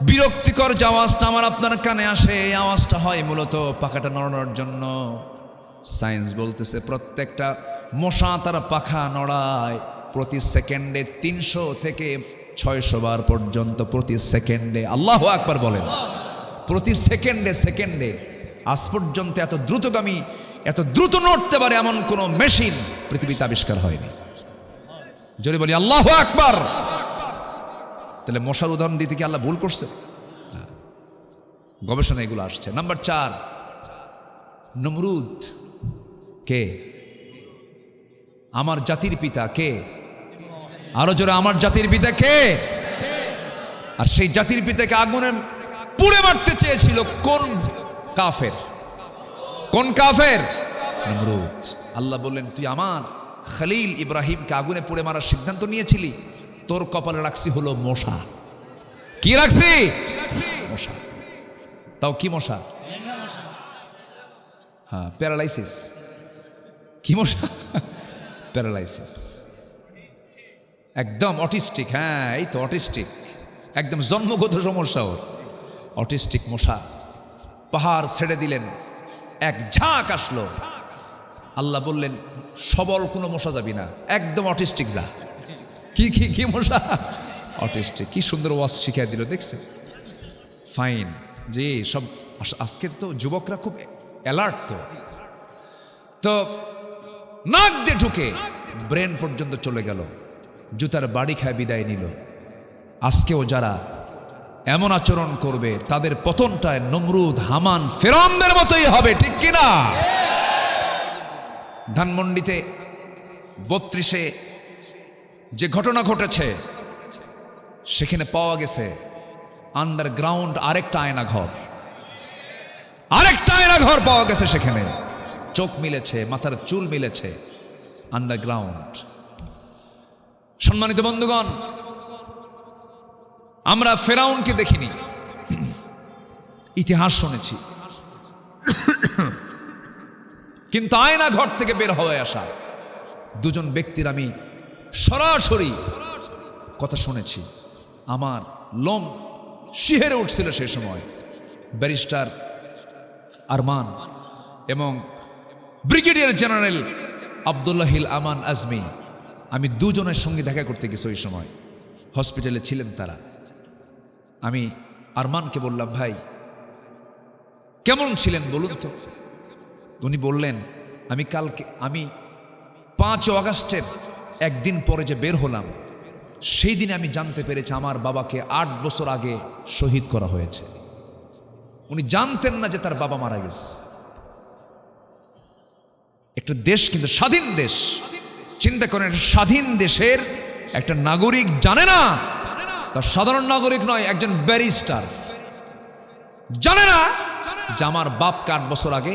বিরক্তিকর যে আওয়াজটা আমার আপনার কানে আসে, এই আওয়াজটা হয় মূলত পাখাটা নড়ানোর জন্য। সায়েন্স বলতেছে প্রত্যেকটা মশা তার পাখা নড়ায় প্রতি সেকেন্ডে 300 থেকে 600 বার পর্যন্ত, প্রতি সেকেন্ডে। আল্লাহু আকবার বলেন। প্রতি সেকেন্ডে আজ পর্যন্ত এত দ্রুতগামী, এত দ্রুত নড়তে পারে এমন কোন মেশিন পৃথিবীতে আবিষ্কার হয়নি। জোরে বলি আল্লাহু আকবার। তাহলে মশার উদাহরণ দিতে কি আল্লাহ ভুল করছে? গবেষণা এগুলো আসছে। নাম্বার 4, নমরুদ কে? আমার জাতির পিতা কে? আরো জোরে, আমার জাতির পিতা কে? আর সেই জাতির পিতাকে আগুনে পুড়ে মারতে চেয়েছিল কোন কাফের? কোন কাফের? নমরুদ। আল্লাহ বললেন, তুই আমার খলিল ইব্রাহিমকে আগুনে পুড়ে মারার সিদ্ধান্ত নিয়েছিলি, তোর কপালে রাখছি হলো মশা। কি রাখছি? মশা। তাও কি মশা? হ্যাঁ, প্যারালাইসিস। কি মশা? প্যারালাইসিস। একদম অটিস্টিক। হ্যাঁ, এই তো অটিস্টিক, একদম জন্মগত সমস্যা ওর। অটিস্টিক মশা। পাহাড় ছেড়ে দিলেন, এক ঝাঁক আসলো। আল্লাহ বললেন, সবল কোনো মশা যাবি না, একদম অটিস্টিক যা। কি কি কি মশা? অটিস্টিক। কি সুন্দর ওয়াজ শিখিয়ে দিল, দেখছে? ফাইন। যে সব আজকের তো যুবকরা খুব অ্যালার্ট। তো নাক দিয়ে ঢুকে ব্রেন পর্যন্ত চলে গেল, জুতার বাড়ি খায় বিদায় নিল। আজকেও যারা এমন আচরণ করবে তাদের পতনটায় নমরুদ, হামান, ফেরাউনদের মতোই হবে, ঠিক কিনা? ধানমন্ডিতে 32-এ যে ঘটনা ঘটেছে, সেখানে পাওয়া গেছে আন্ডারগ্রাউন্ড আরেকটা আয়না ঘর, আরেকটা আয়না ঘর পাওয়া গেছে। সেখানে চোখ মিলেছে, মাথার চুল মিলেছে, আন্ডারগ্রাউন্ড। সম্মানিত বন্ধুগণ, আমরা ফেরাউনকে দেখিনি, ইতিহাস শুনেছি, কিন্তু আয়না ঘর থেকে বের হয়ে আসা দুজন ব্যক্তির আমি সরাসরি কথা শুনেছি। আমার লোম শিহরে উঠছিল সেই সময়। ব্যারিস্টার আরমান এবং ব্রিগেডিয়ার জেনারেল আব্দুল্লাহিল আমান আজমি, আমি দুজনের সঙ্গে দেখা করতে গেছি। ওই সময় হসপিটালে ছিলেন তারা। আমি আরমানকে বললাম, ভাই কেমন ছিলেন বলুন তো? উনি বললেন, আমি 5 আগস্টের একদিন পরে যে বের হলাম, সেই দিনে আমি জানতে পেরেছি আমার বাবাকে 8 বছর আগে শহীদ করা হয়েছে। উনি জানতেন না যে তার বাবা মারা গেছে। একটা দেশ কিন্তু স্বাধীন দেশ, চিন্তা করেন, স্বাধীন দেশের একটা নাগরিক জানে না, তার সাধারণ নাগরিক নয়, একজন ব্যারিস্টার জানে না যে আমার বাপকে 8 বছর আগে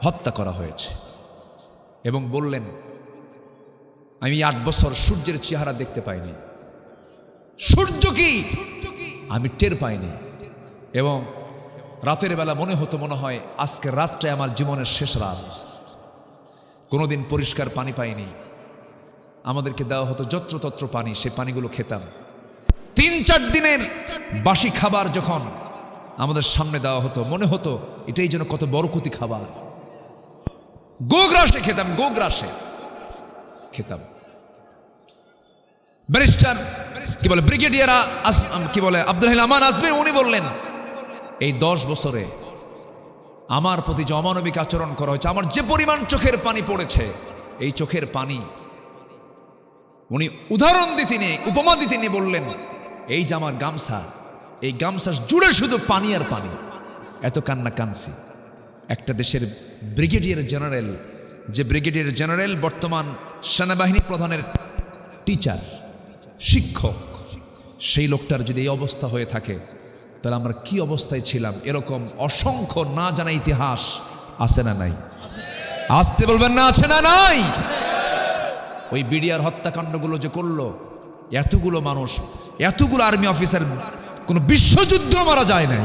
হত্যা করা হয়েছে। এবং বললেন, আমি 8 বছর সূর্যের চেহারা দেখতে পাইনি, সূর্য কি আমি টের পাইনি, এবং রাতের বেলা মনে হয় আজকে রাতটা আমার জীবনের শেষ রাত। কোনোদিন পরিষ্কার পানি পাইনি, আমাদেরকে দেওয়া হতো যত্রতত্র পানি, সেই পানিগুলো খেতাম। 3-4 দিনের বাসি খাবার যখন আমাদের সামনে দেওয়া হতো, মনে হতো এটাই যেন কত বরকতি খাবার। গোগ্রাসে খেতাম, গোগ্রাসে খেতাম। ব্যারিস্টার কি বলে, ব্রিগেডিয়ার কি বলে আব্দুল্লাহিল আমান আজমি, উনি বললেন, এই 10 বছরে আমার প্রতি যে অমানবিক আচরণ করা হয়েছে, আমার যে পরিমাণ চোখের পানি পড়েছে, এই চোখের পানি উনি উদাহরণ দিতে নিয়ে, উপমা দিতে নিয়ে বললেন, এই যে আমার গামছা, এই গামছা জুড়ে শুধু পানি আর পানি। এত কান্না কানছি। একটা দেশের ব্রিগেডিয়ার জেনারেল যে ব্রিগেডিয়ার জেনারেল বর্তমান সেনাবাহিনী প্রধানের টিচার, শিক্ষক, সেই লোকটার যদি এই অবস্থা হয়ে থাকে তাহলে আমরা কি অবস্থায় ছিলাম? এরকম অসংখ্য না জানা ইতিহাস আছে না নাই? আসতে বলবেন না, আছে না নাই? ওই বিডিআর হত্যাকাণ্ডগুলো যে করলো, এতগুলো মানুষ, এতগুলো আর্মি অফিসার, কোনো বিশ্বযুদ্ধ মারা যায় নাই,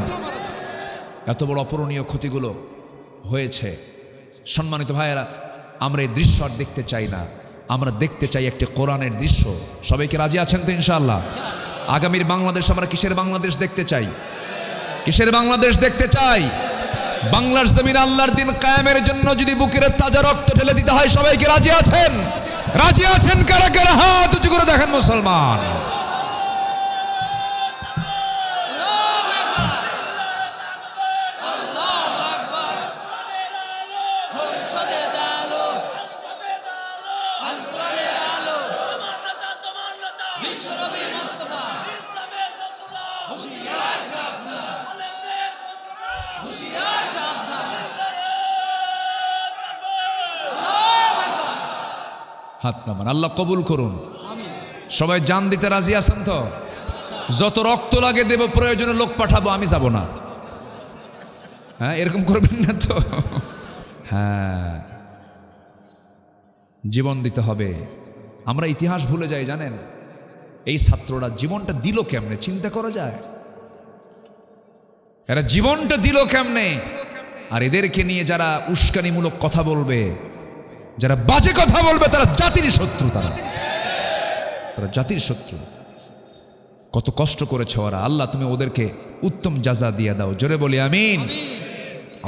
এত বড় অপূরণীয় ক্ষতিগুলো হয়েছে। সম্মানিত ভাইয়েরা, আমরা এই দৃশ্য আর দেখতে চাই না, আমরা দেখতে চাই একটি কোরআনের দৃশ্য। সবাইকে রাজি আছেন তো ইনশাআল্লাহ? আগামীর বাংলাদেশ আমরা কিসের বাংলাদেশ দেখতে চাই? কিসের বাংলাদেশ দেখতে চাই? বাংলার জমিন আল্লাহর দিন কায়েমের জন্য যদি বুকের তাজা রক্ত ঢেলে দিতে হয়, সবাইকে রাজি আছেন? রাজি আছেন কারা কারা? হাত উঁচু করে দেখেন মুসলমান। হাত নামান, আল্লাহ কবুল করুন। সবাই জান দিতে রাজি আছেন তো? যত রক্ত লাগে দেব, প্রয়োজনে লোক পাঠাবো, আমি যাব না। হ্যাঁ, এরকম করবেন না তো? হ্যাঁ, জীবন দিতে হবে। আমরা ইতিহাস ভুলে যাই, জানেন? এই ছাত্ররা জীবনটা দিল কেমনে চিন্তা করা যায়? এরা জীবনটা দিল কেমনে? আর এদেরকে নিয়ে যারা উস্কানিমূলক কথা বলবে, যারা বাজে কথা বলবে, তারা জাতির শত্রু। তারা জাতির শত্রু। কত কষ্ট করেছে ওরা। আল্লাহ তুমি ওদেরকে উত্তম জাযা দিয়ে দাও। জোরে বলি আমিন,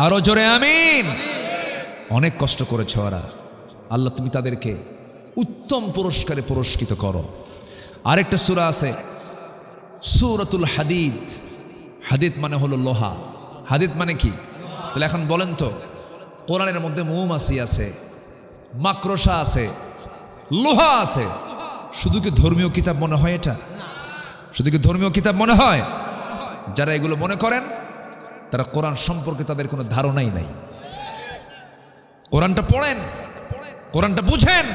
আরো জোরে আমিন। অনেক কষ্ট করেছে ওরা। আল্লাহ তুমি তাদেরকে উত্তম পুরস্কারে পুরস্কৃত করো। আরেকটা সূরা আছে, সূরাতুল হাদিদ। হাদিদ মানে হলো লোহা। হাদিদ মানে কি? তাহলে এখন বলেন তো, কোরআনের মধ্যে মৌমাছি আছে, মাকড়সা আছে, লোহা আছে, শুধু কি ধর্মীয় কিতাব মনে হয়? এটা শুধু কি ধর্মীয় কিতাব মনে হয়? যারা এগুলো মনে করেন তারা কোরআন সম্পর্কে তাদের কোনো ধারণাই নাই। কোরআনটা পড়েন, কোরআনটা বুঝেন,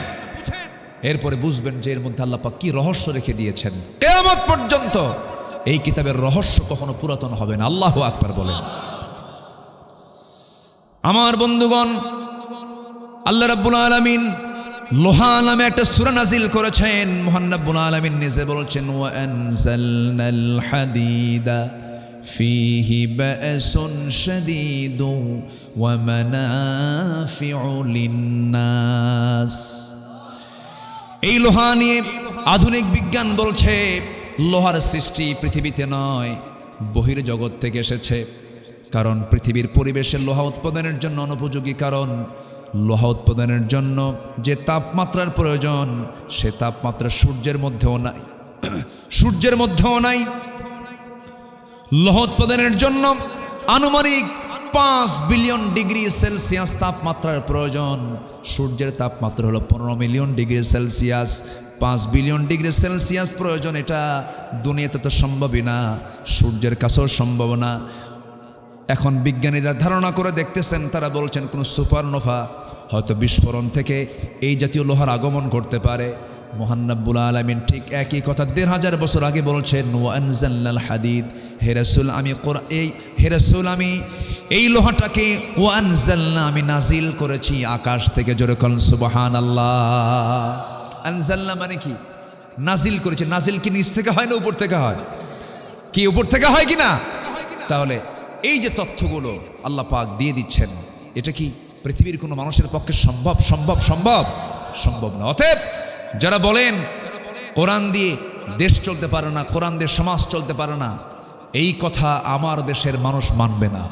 এরপরে বুঝবেন যে এর মধ্যে আল্লাহ পাক কি রহস্য রেখে দিয়েছেন। কিয়ামত পর্যন্ত এই কিতাবের রহস্য কখনো পুরাতন হবে না। আল্লাহু আকবার বলেন। আমার বন্ধুগণ, আল্লাহ রাব্বুল আলামিন লোহা নামে একটা সূরা নাজিল করেছেন। মহান রাব্বুল আলামিন নিজে বলছেন, ওয়া আনজালনাল হাদিদা ফীহি বা'সুন শাদীদু ওয়া মানাফিউ লিন্নাস। এই লোহা নিয়ে আধুনিক বিজ্ঞান বলছে লোহার সৃষ্টি পৃথিবীতে নয়, বহির জগৎ থেকে এসেছে। কারণ পৃথিবীর পরিবেশের লোহা উৎপাদনের জন্য অনুপযোগী। কারণ লোহা উৎপাদনের জন্য যে তাপমাত্রার প্রয়োজন, সে তাপমাত্রা সূর্যের মধ্যেও নাই, সূর্যের মধ্যেও নাই। লোহা উৎপাদনের জন্য আনুমানিক 5 বিলিয়ন ডিগ্রি সেলসিয়াস তাপমাত্রার প্রয়োজন। সূর্যের তাপমাত্রা হলো 15 million degree Celsius. 5 billion degree Celsius প্রয়োজন। এটা দুনিয়াতে তো সম্ভবই না, সূর্যের কাছেও সম্ভব না। এখন বিজ্ঞানীরা ধারণা করে দেখতেছেন, তারা বলছেন কোন সুপারনোভা হয়তো বিস্ফোরণ থেকে এই জাতীয় লোহার আগমন করতে পারে। মহান রাব্বুল আলামিন ঠিক একই কথা 1500 বছর আগে বলছেন, ওয়া আনজালনাল হাদিদ। হে রাসূল, আমি এই লোহাটাকে ওয়া আনজালনা, আমি নাজিল করেছি আকাশ থেকে। জোরে বলেন সুবহানাল্লাহ। আনজালনা মানে কি? নাজিল করেছে। নাজিল কি নিচ থেকে হয় না উপর থেকে হয়? কি উপর থেকে হয় কি না? তাহলে এই যে তথ্যগুলো আল্লাহ পাক দিয়ে দিচ্ছেন, এটা কি পৃথিবীর কোনো মানুষের পক্ষে সম্ভব? সম্ভব সম্ভব সম্ভব না। অতএব যারা বলেন কোরআন দিয়ে দেশ চলতে পারে না, কোরআন দিয়ে সমাজ চলতে পারে না, এই কথা আমার দেশের মানুষ মানবে না।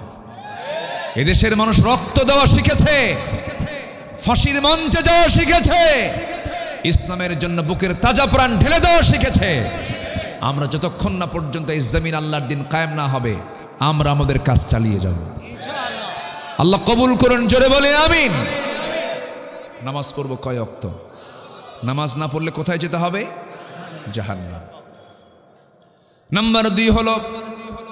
এদেশের মানুষ রক্ত দেওয়া শিখেছে, ফাঁসির মঞ্চে যাওয়া শিখেছে, ইসলামের জন্য বুকের তাজা প্রাণ ঢেলে দেওয়া শিখেছে। আমরা যতক্ষণ না পর্যন্ত এই জমিন আল্লাহর দিন কায়েম না হবে, আমরা আমাদের কাজ চালিয়ে যাব। আল্লাহ কবুল করুন। জোরে বলে আমিন। নামাজ পড়ব কয় ওয়াক্ত? নামাজ না পড়লে কোথায় যেতে হবে? জাহান্নাম। নাম্বার 2 হলো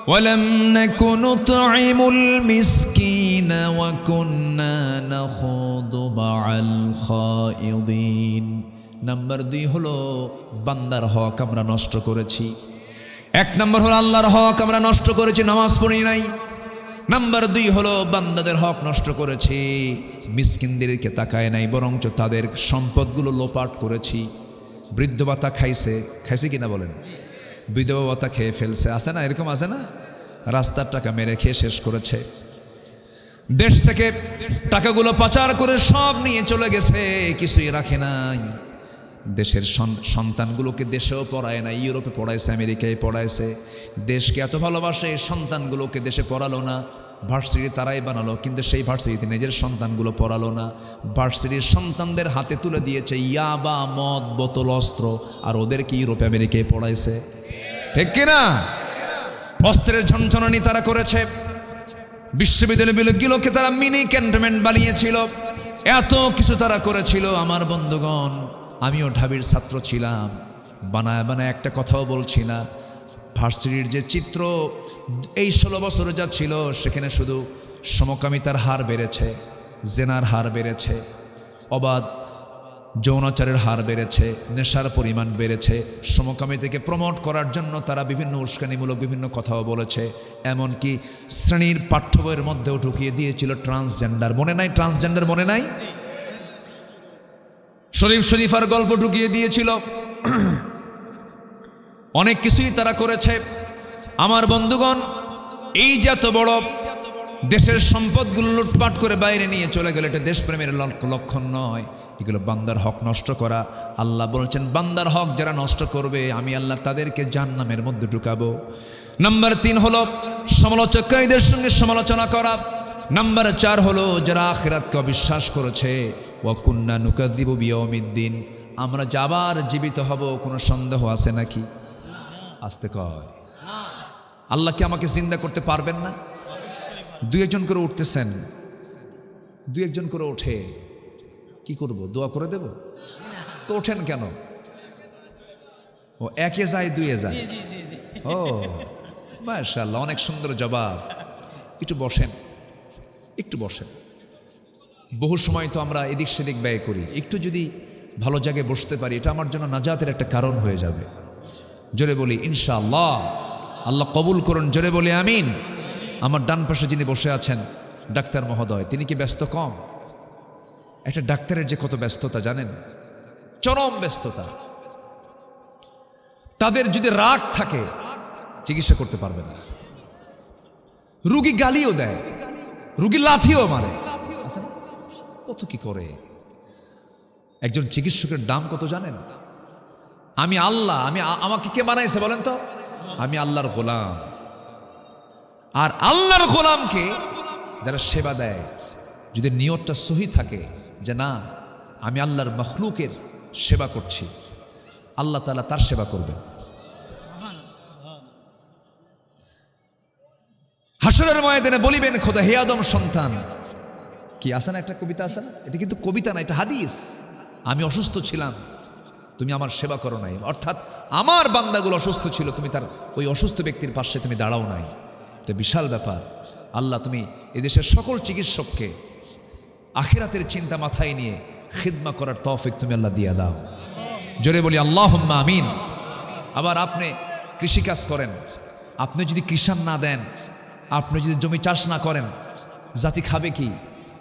ওয়ালাম নাকু নুতঈমুল মিসকিনা ওয়া কুন্না নাখুদু মাআল খায়িদিন। নাম্বার 2 হলো বান্দার হক আমরা নষ্ট করেছি। 1 নম্বর হলো আল্লাহর হক আমরা নষ্ট করেছি, নামাজ পড়ি নাই। নাম্বার 2 হলো বান্দাদের হক নষ্ট করেছি, মিসকিনদেরকে তাকায় নাই, বরঞ্চ তাদের সম্পদগুলো লোপাট করেছি। বৃদ্ধ ভাতা খাইছে কিনা বলেন? বিধবা ভাতা খেয়ে ফেলছে, আছে না এরকম? আছে না? রাস্তার টাকা মেরে খেয়ে শেষ করেছে। দেশ থেকে টাকাগুলো পাচার করে সব নিয়ে চলে গেছে, কিছুই রাখে নাই। দেশের সন্তানগুলোকে দেশেও পড়ায় না, ইউরোপে পড়াইছে, আমেরিকায় পড়াইছে। দেশকে এত ভালোবাসে, সন্তানগুলোকে দেশে পড়ালো না, ভার্সিটি তারাই বানালো, কিন্তু সেই ভার্সিটিতে নিজের সন্তানগুলো পড়ালো না। ভার্সিটির সন্তানদের হাতে তুলে দিয়েছে ইয়াবা, মদ, বোতল, অস্ত্র, আর ওদেরকে ইউরোপে আমেরিকায় পড়াইছে। ঠিক কিনা? অস্ত্রের ঝনঝনানি তারা করেছে। বিশ্ববিদ্যালয়গুলোকে তারা মিনি ক্যান্টনমেন্ট বানিয়েছিল, এত কিছু তারা করেছিল। আমার বন্ধুগণ, আমিও ঢাবির ছাত্র ছিলাম, বানায় বানায় একটা কথাও বলছি না। ভার্সিটির যে চিত্র এই 16 বছরে যা ছিল, সেখানে শুধু সমকামিতার হার বেড়েছে, জেনার হার বেড়েছে, অবাধ যৌনাচারের হার বেড়েছে, নেশার পরিমাণ বেড়েছে। সমকামিতাকে প্রমোট করার জন্য তারা বিভিন্ন উস্কানিমূলক বিভিন্ন কথাও বলেছে। এমনকি শ্রেণীর পাঠ্য বইয়ের মধ্যেও ঢুকিয়ে দিয়েছিল ট্রান্সজেন্ডার। মনে নাই? ট্রান্সজেন্ডার মনে নাই? শরীফার গল্প ঢুকিয়ে দিয়েছিল। অনেক কিছুই তারা করেছে। আমার বন্ধুগণ, এই যে এত বড় দেশের সম্পদগুলো লুটপাট করে বাইরে নিয়ে চলে গেলে এটা দেশপ্রেমের লক্ষণ নয়, এগুলো বান্দার হক নষ্ট করা। আল্লাহ বলছেন, বান্দার হক যারা নষ্ট করবে আমি আল্লাহ তাদেরকে জাহান্নামের মধ্যে ঢুকাবো। নাম্বার 3 হলো সমালোচককারীদের সঙ্গে সমালোচনা করা। নাম্বার 4 হলো যারা আখিরাতকে অবিশ্বাস করেছে। ওয়া কুন্না নুকাযযিবু বিয়াউমিদ্দিন, আমরা যাবার জীবিত হব কোনো সন্দেহ আছে নাকি? আসতে কয়, আল্লাহ কি আমাকে জিন্দা করতে পারবেন না? 2-1 করে উঠতেছেন, 2-1 করে ওঠে, কি করব? দোয়া করে দেব? তো ওঠেন কেন? ও 1-এ যায় 2-এ যায়। ও মাশাআল্লাহ, অনেক সুন্দর জবাব। একটু বসেন, একটু বসেন। বহু সময় তো আমরা এদিক সেদিক ব্যয় করি, একটু যদি ভালো জায়গায় বসতে পারি এটা আমার জন্য নাজাতের একটা কারণ হয়ে যাবে। জোরে বলি ইনশাআল্লাহ। আল্লাহ কবুল করুন, জোরে বলি আমিন। আমার ডান পাশে যিনি বসে আছেন ডাক্তার মহোদয়, তিনি কি ব্যস্ত কম? একটা ডাক্তারের যে কত ব্যস্ততা জানেন, চরম ব্যস্ততা। তাদের যদি রাগ থাকে চিকিৎসা করতে পারবে না। রুগী গালিও দেয়, রুগী লাথিও মারে, কত কি করে। একজন চিকিৎসকের দাম কত জানেন? আমি আল্লাহ, আমাকে কে বানাইছে বলেন তো? আমি আল্লাহর গোলাম। আর আল্লাহর গোলামকে যারা সেবা দেয়, যদি নিয়তটা সহি থাকে যে না আমি আল্লাহর মখলুকের সেবা করছি, আল্লাহ তাআলা তার সেবা করবেন। হাসরের ময়দানে বলিবেন, খোদা হে আদম সন্তান, কি আছে না একটা কবিতা আছে না? এটা কিন্তু কবিতা না, এটা হাদিস। আমি অসুস্থ ছিলাম, তুমি আমার সেবা করো নাই। অর্থাৎ আমার বান্দাগুলো অসুস্থ ছিল, তুমি তার ওই অসুস্থ ব্যক্তির পাশে তুমি দাঁড়াও নাই। এটা বিশাল ব্যাপার। আল্লাহ তুমি এদেশের সকল চিকিৎসককে আখিরাতের চিন্তা মাথায় নিয়ে খিদমা করার তৌফিক তুমি আল্লাহ দিয়ে দাও। জোরে বলি আল্লাহুম্মা আমিন। আবার আপনি কৃষিকাজ করেন, আপনি যদি কৃষাণ না দেন, আপনি যদি জমি চাষ না করেন, জাতি খাবে কি?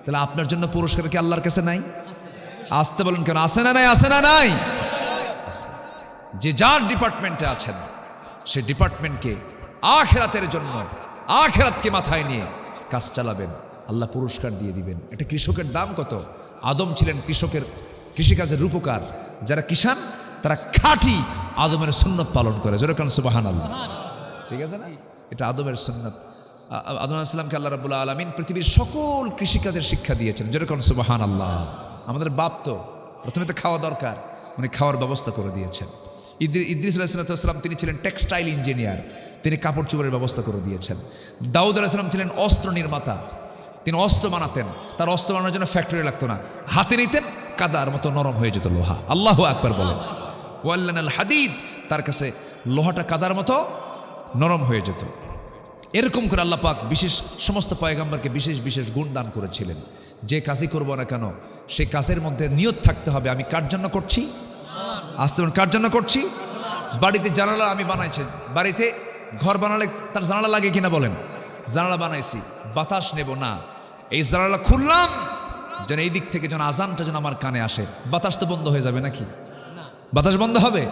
তাহলে আপনার জন্য পুরস্কার কি আল্লাহর কাছে নাই? আসতে বলেন কেন? আসে না নাই? আসে না নাই? যে যার ডিপার্টমেন্টে আছেন সে ডিপার্টমেন্টকে আখিরাতের জন্য, আখিরাতকে মাথায় নিয়ে কাজ চালাবেন, আল্লাহ পুরস্কার দিয়ে দিবেন। একটা কৃষকের দাম কত? আদম ছিলেন কৃষিকাজের রূপকার। যারা কিষান তারা খাঁটি আদমের সুন্নত পালন করে। যেরকম সুবহানাল্লাহ, ঠিক আছে না? এটা আদমের সুন্নত। আদম আলাইহিস সালামকে আল্লাহ রাব্বুল আলামিন পৃথিবীর সকল কৃষিকাজের শিক্ষা দিয়েছেন। যেরকম সুবহানাল্লাহ। আমাদের বাপ তো প্রথমে তো খাওয়া দরকার, উনি খাওয়ার ব্যবস্থা করে দিয়েছেন। ইদ্রিস আলাইহিস সালাম তিনি ছিলেন টেক্সটাইল ইঞ্জিনিয়ার, তিনি কাপড় চোপড়ের ব্যবস্থা করে দিয়েছেন। দাউদ আলাইহিস সালাম ছিলেন অস্ত্র নির্মাতা, তিনি অস্ত্র বানাতেন। তার অস্ত্র বানানোর জন্য ফ্যাক্টরি লাগতো না, হাতে নিতেন, কাদার মতো নরম হয়ে যেত লোহা। আল্লাহু আকবার বলেন। ওয়াল্লানাল হাদিদ, তার কাছে লোহাটা কাদার মতো নরম হয়ে যেত। এরকম করে আল্লাহ পাক বিশেষ সমস্ত পয়গম্বরকে বিশেষ বিশেষ গুণ দান করেছিলেন। যে কাজই করবো না কেন সেই কাজের মধ্যে নিয়ত থাকতে হবে, আমি কার জন্য করছি? আসতে বলুন, কার জন্য করছি? বাড়িতে জানালা আমি বানাইছি, বাড়িতে ঘর বানালে তার জানালা লাগে কিনা বলেন? জানালা বানাইছি, বাতাস নেব না, এই জানালা খুললাম যেন এই দিক থেকে যেন আজানটা যেন আমার কানে আসে। বাতাস তো বন্ধ হয়ে যাবে নাকি? বাতাস বন্ধ হবে?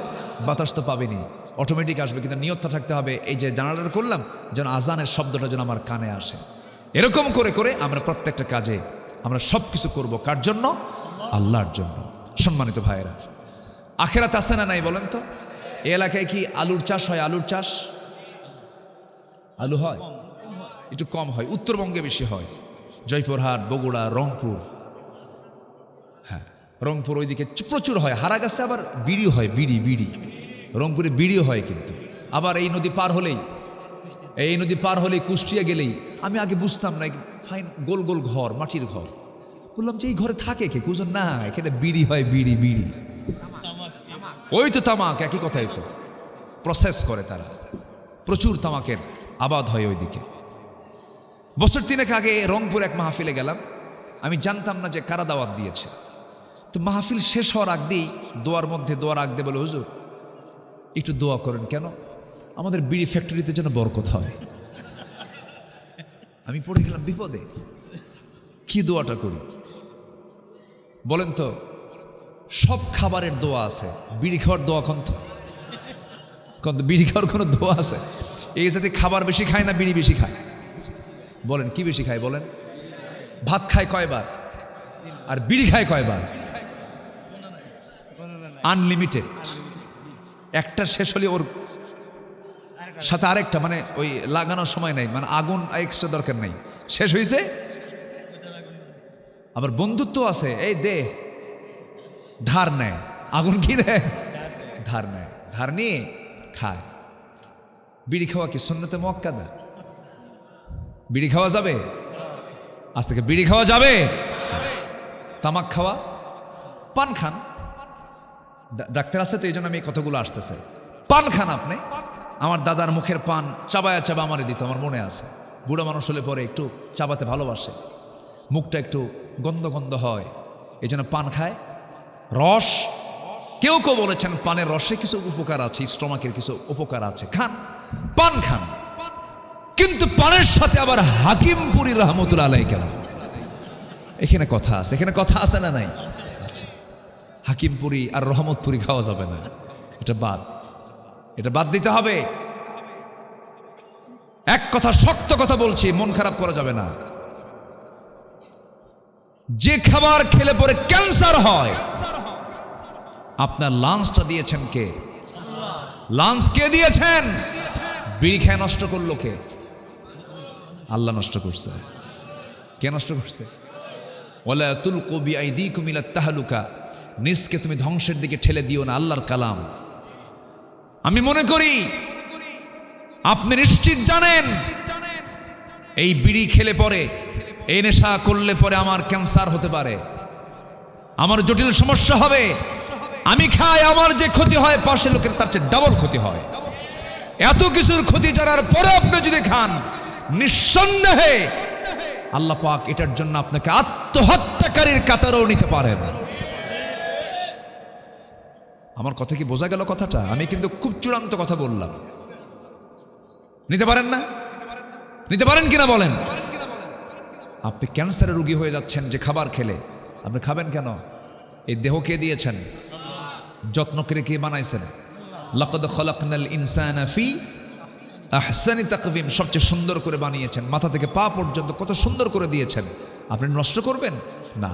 বাতাস তো পাবেনি, অটোমেটিক আসবে, কিন্তু নিয়তটা থাকতে হবে এই যে জানালাটা করলাম যেন আজানের শব্দটা যেন আমার কানে আসে। এরকম করে করে আমরা প্রত্যেকটা কাজে আমরা সব কিছু করবো কার জন্য? আল্লাহর জন্য। সম্মানিত ভাইয়েরা, আখেরাত আছে না নাই বলেন তো? এই এলাকায় কি আলুর চাষ হয়? আলুর চাষ আলু হয়? একটু কম হয়, উত্তরবঙ্গে বেশি হয়, জয়পুরহাট, বগুড়া, রংপুর। হ্যাঁ, রংপুর ওইদিকে প্রচুর হয়। হারাগাছে আবার বিড়ি হয়, বিড়ি বিড়ি রংপুরে বিড়িও হয়। কিন্তু আবার এই নদী পার হলেই কুষ্টিয়া গেলেই আমি আগে বুঝতাম না, ফাইন গোল গোল ঘর, মাটির ঘর, বললাম যে এই ঘরে থাকে কে? কুজন না, এখানে বিড়ি হয়, বিড়ি বিড়ি ওই তো তামাক, একই কথাই তো, প্রসেস করে তারা, প্রচুর তামাকের আবাদ হয় ওইদিকে। বছর 3 আগে রংপুর এক মাহফিলে গেলাম, আমি জানতাম না যে কারা দাওয়াত দিয়েছে। তো মাহফিল শেষ হওয়ার আগ দিয়েই দোয়ার আগ দিয়ে বলে, হুজুর একটু দোয়া করেন। কেন? আমাদের বিড়ি ফ্যাক্টরিতে যেন বরকত হয়। আমি পড়ে গেলাম বিপদে, কি দোয়াটা করি বলেন তো? সব খাবারের দোয়া আছে, বিড়ি খাওয়ার দোয়া কন্ত বিড়ি খাওয়ার কোনো দোয়া আছে? এই জাতি খাবার বেশি খায় না বিড়ি বেশি খায়? বলেন কি বেশি খায় বলেন? ভাত খায় কয়বার আর বিড়ি খায় কয়বার? আনলিমিটেড। একটা শেষ হলে ওর সাথে আরেকটা, মানে ওই লাগানোর সময় নাই, মানে আগুন এক্সট্রা দরকার নাই, শেষ হয়েছে। আবার বন্ধুত্ব আছে, এই দে, ধার নেয়, আগুন কি দেয়? ধার নেয়, ধার নিয়ে খায়। বিড়ি খাওয়া কি সুন্নতে মুআক্কাদা? বিড়ি খাওয়া যাবে? আজ থেকে বিড়ি খাওয়া যাবে? তামাক খাওয়া? পান খান, ডাক্তার আছে তো এই জন্য আমি এই কথাগুলো আসতেছে। পান খান আপনি। আমার দাদার মুখের পান চাবায়া চাবা আমারে দিত, আমার মনে আছে। বুড়া মানুষ হলে পরে একটু চাবাতে ভালোবাসে, মুখটা একটু গন্ধ গন্ধ হয়, এই জন্য পান খায়। রস, কেউ কেউ বলেছেন পানের রসে কিছু উপকার আছে, স্টমাকের কিছু উপকার আছে, খান, পান খান। কিন্তু পানের সাথে আবার হাকিমপুরি রহমতুল্লাহ আলাইহি কেন? এখানে কথা আছে, এখানে কথা আছে না নাই? হাকিমপুরি আর রহমতপুরি খাওয়া যাবে না, এটা বাদ দিতে হবে। এক কথা, শক্ত কথা বলছি, মন খারাপ করা যাবে না। যে খাবার খেলে পরে ক্যান্সার হয়, আপনার লাঞ্চটা দিয়েছেন কে? লাঞ্চ কে দিয়েছেন? বিড়ি খেয়ে নষ্ট করলো কে? আল্লাহ নষ্ট করছে। কে নষ্ট করছে? ওয়ালা তুলকু বিআইদিকুম ইলাত তাহলুকা, নিজকে তুমি ধ্বংসের দিকে ঠেলে দিও না, আল্লাহর কালাম। আমি মনে করি আপনি নিশ্চিত জানেন এই বিড়ি খেলে পরে, এই নেশা করলে পরে আমার ক্যান্সার হতে পারে, আমার জটিল সমস্যা হবে। আমি খাই, আমার যে ক্ষতি হয় পাশের লোকের তার চেয়ে ডাবল ক্ষতি হয়। এত কিছুর ক্ষতি জানার পরে আপনি যদি খান, নিঃসন্দেহে আল্লাহ পাক এটার জন্য আপনাকে আত্মহত্যাকারীর কাতারেও নিতে পারেন। আমার কথা কি বোঝা গেল কথাটা? আমি কিন্তু খুব চূড়ান্ত কথা বললাম। নিতে পারেন না? নিতে পারেন কিনা বলেন? আপনি ক্যান্সারের রোগী হয়ে যাচ্ছেন যে খাবার খেলে। আপনি খাবেন কেন? এই দেহ কে দিয়েছেন? যত্ন করে কে বানাইছেন? লাকাদ খালাকনাল ইনসানা ফি আহসানি তাকওয়িম, সবচেয়ে সুন্দর করে বানিয়েছেন, মাথা থেকে পা পর্যন্ত কত সুন্দর করে দিয়েছেন। আপনি নষ্ট করবেন না।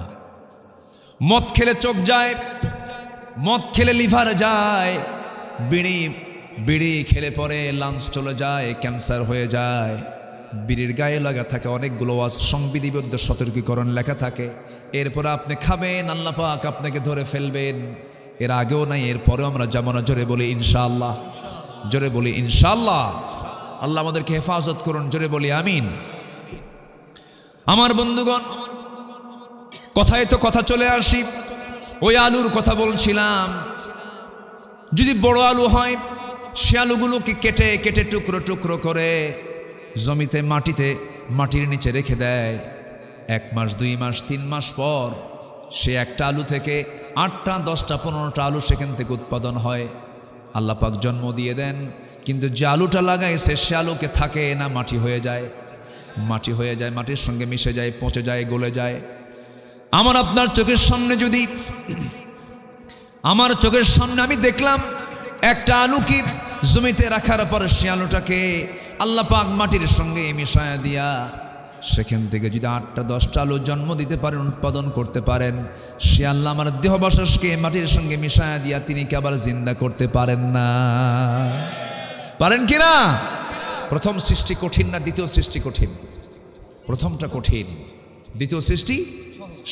মদ খেলে চোখ যায়, মদ খেলে লিভার যায়, বিড়ি খেলে পরে লাঞ্চ চলে যায়, ক্যান্সার হয়ে যায়। বিড়ির গায়ে লাগা থাকে অনেকগুলো ওয়াজ, সংবিধিবদ্ধ সতর্কীকরণ লেখা থাকে। এরপর আপনি খাবেন, আল্লাহ পাক আপনাকে ধরে ফেলবেন। এর আগেও নাই, এরপরেও আমরা যাব না। জোরে বলি ইনশাআল্লাহ, জোরে বলি ইনশাআল্লাহ। আল্লাহ আমাদেরকে হেফাজত করুন, জোরে বলি আমিন। আমার বন্ধুগণ, কথায় তো কথা চলে আসি। ওই আলুর কথা বলছিলাম, যদি বড় আলু হয় সে আলুগুলোকে কেটে কেটে টুকরো টুকরো করে জমিতে মাটির নিচে রেখে দেয়। 1 মাস 2 মাস 3 মাস পর সে একটা আলু থেকে 8টা 10টা 15টা আলু সেখান থেকে উৎপাদন হয়। আল্লাহ পাক জন্ম দিয়ে দেন, কিন্তু যে আলুটা লাগাইছে সে আলুকে থাকে না, মাটি হয়ে যায়, মাটির সঙ্গে মিশে যায়, পচে যায়, গলে যায়। আমার আপনার চোখের সামনে আমি দেখলাম একটা আলু কি জমিতে রাখার পর সে আলুটাকে আল্লাহ পাক মাটির সঙ্গে মিশায়া দিয়া সেখান থেকে যদি 8টা 10টা আলু জন্ম দিতে পারেন, উৎপাদন করতে পারেন, সে আল্লাহ আমার দেহবাসসকে মাটির সঙ্গে মিশায়া দিয়া তিনি কি আবার জিন্দা করতে পারেন না? পারেন কি না? প্রথম সৃষ্টি কঠিন না দ্বিতীয় সৃষ্টি কঠিন? প্রথমটা কঠিন, দ্বিতীয় সৃষ্টি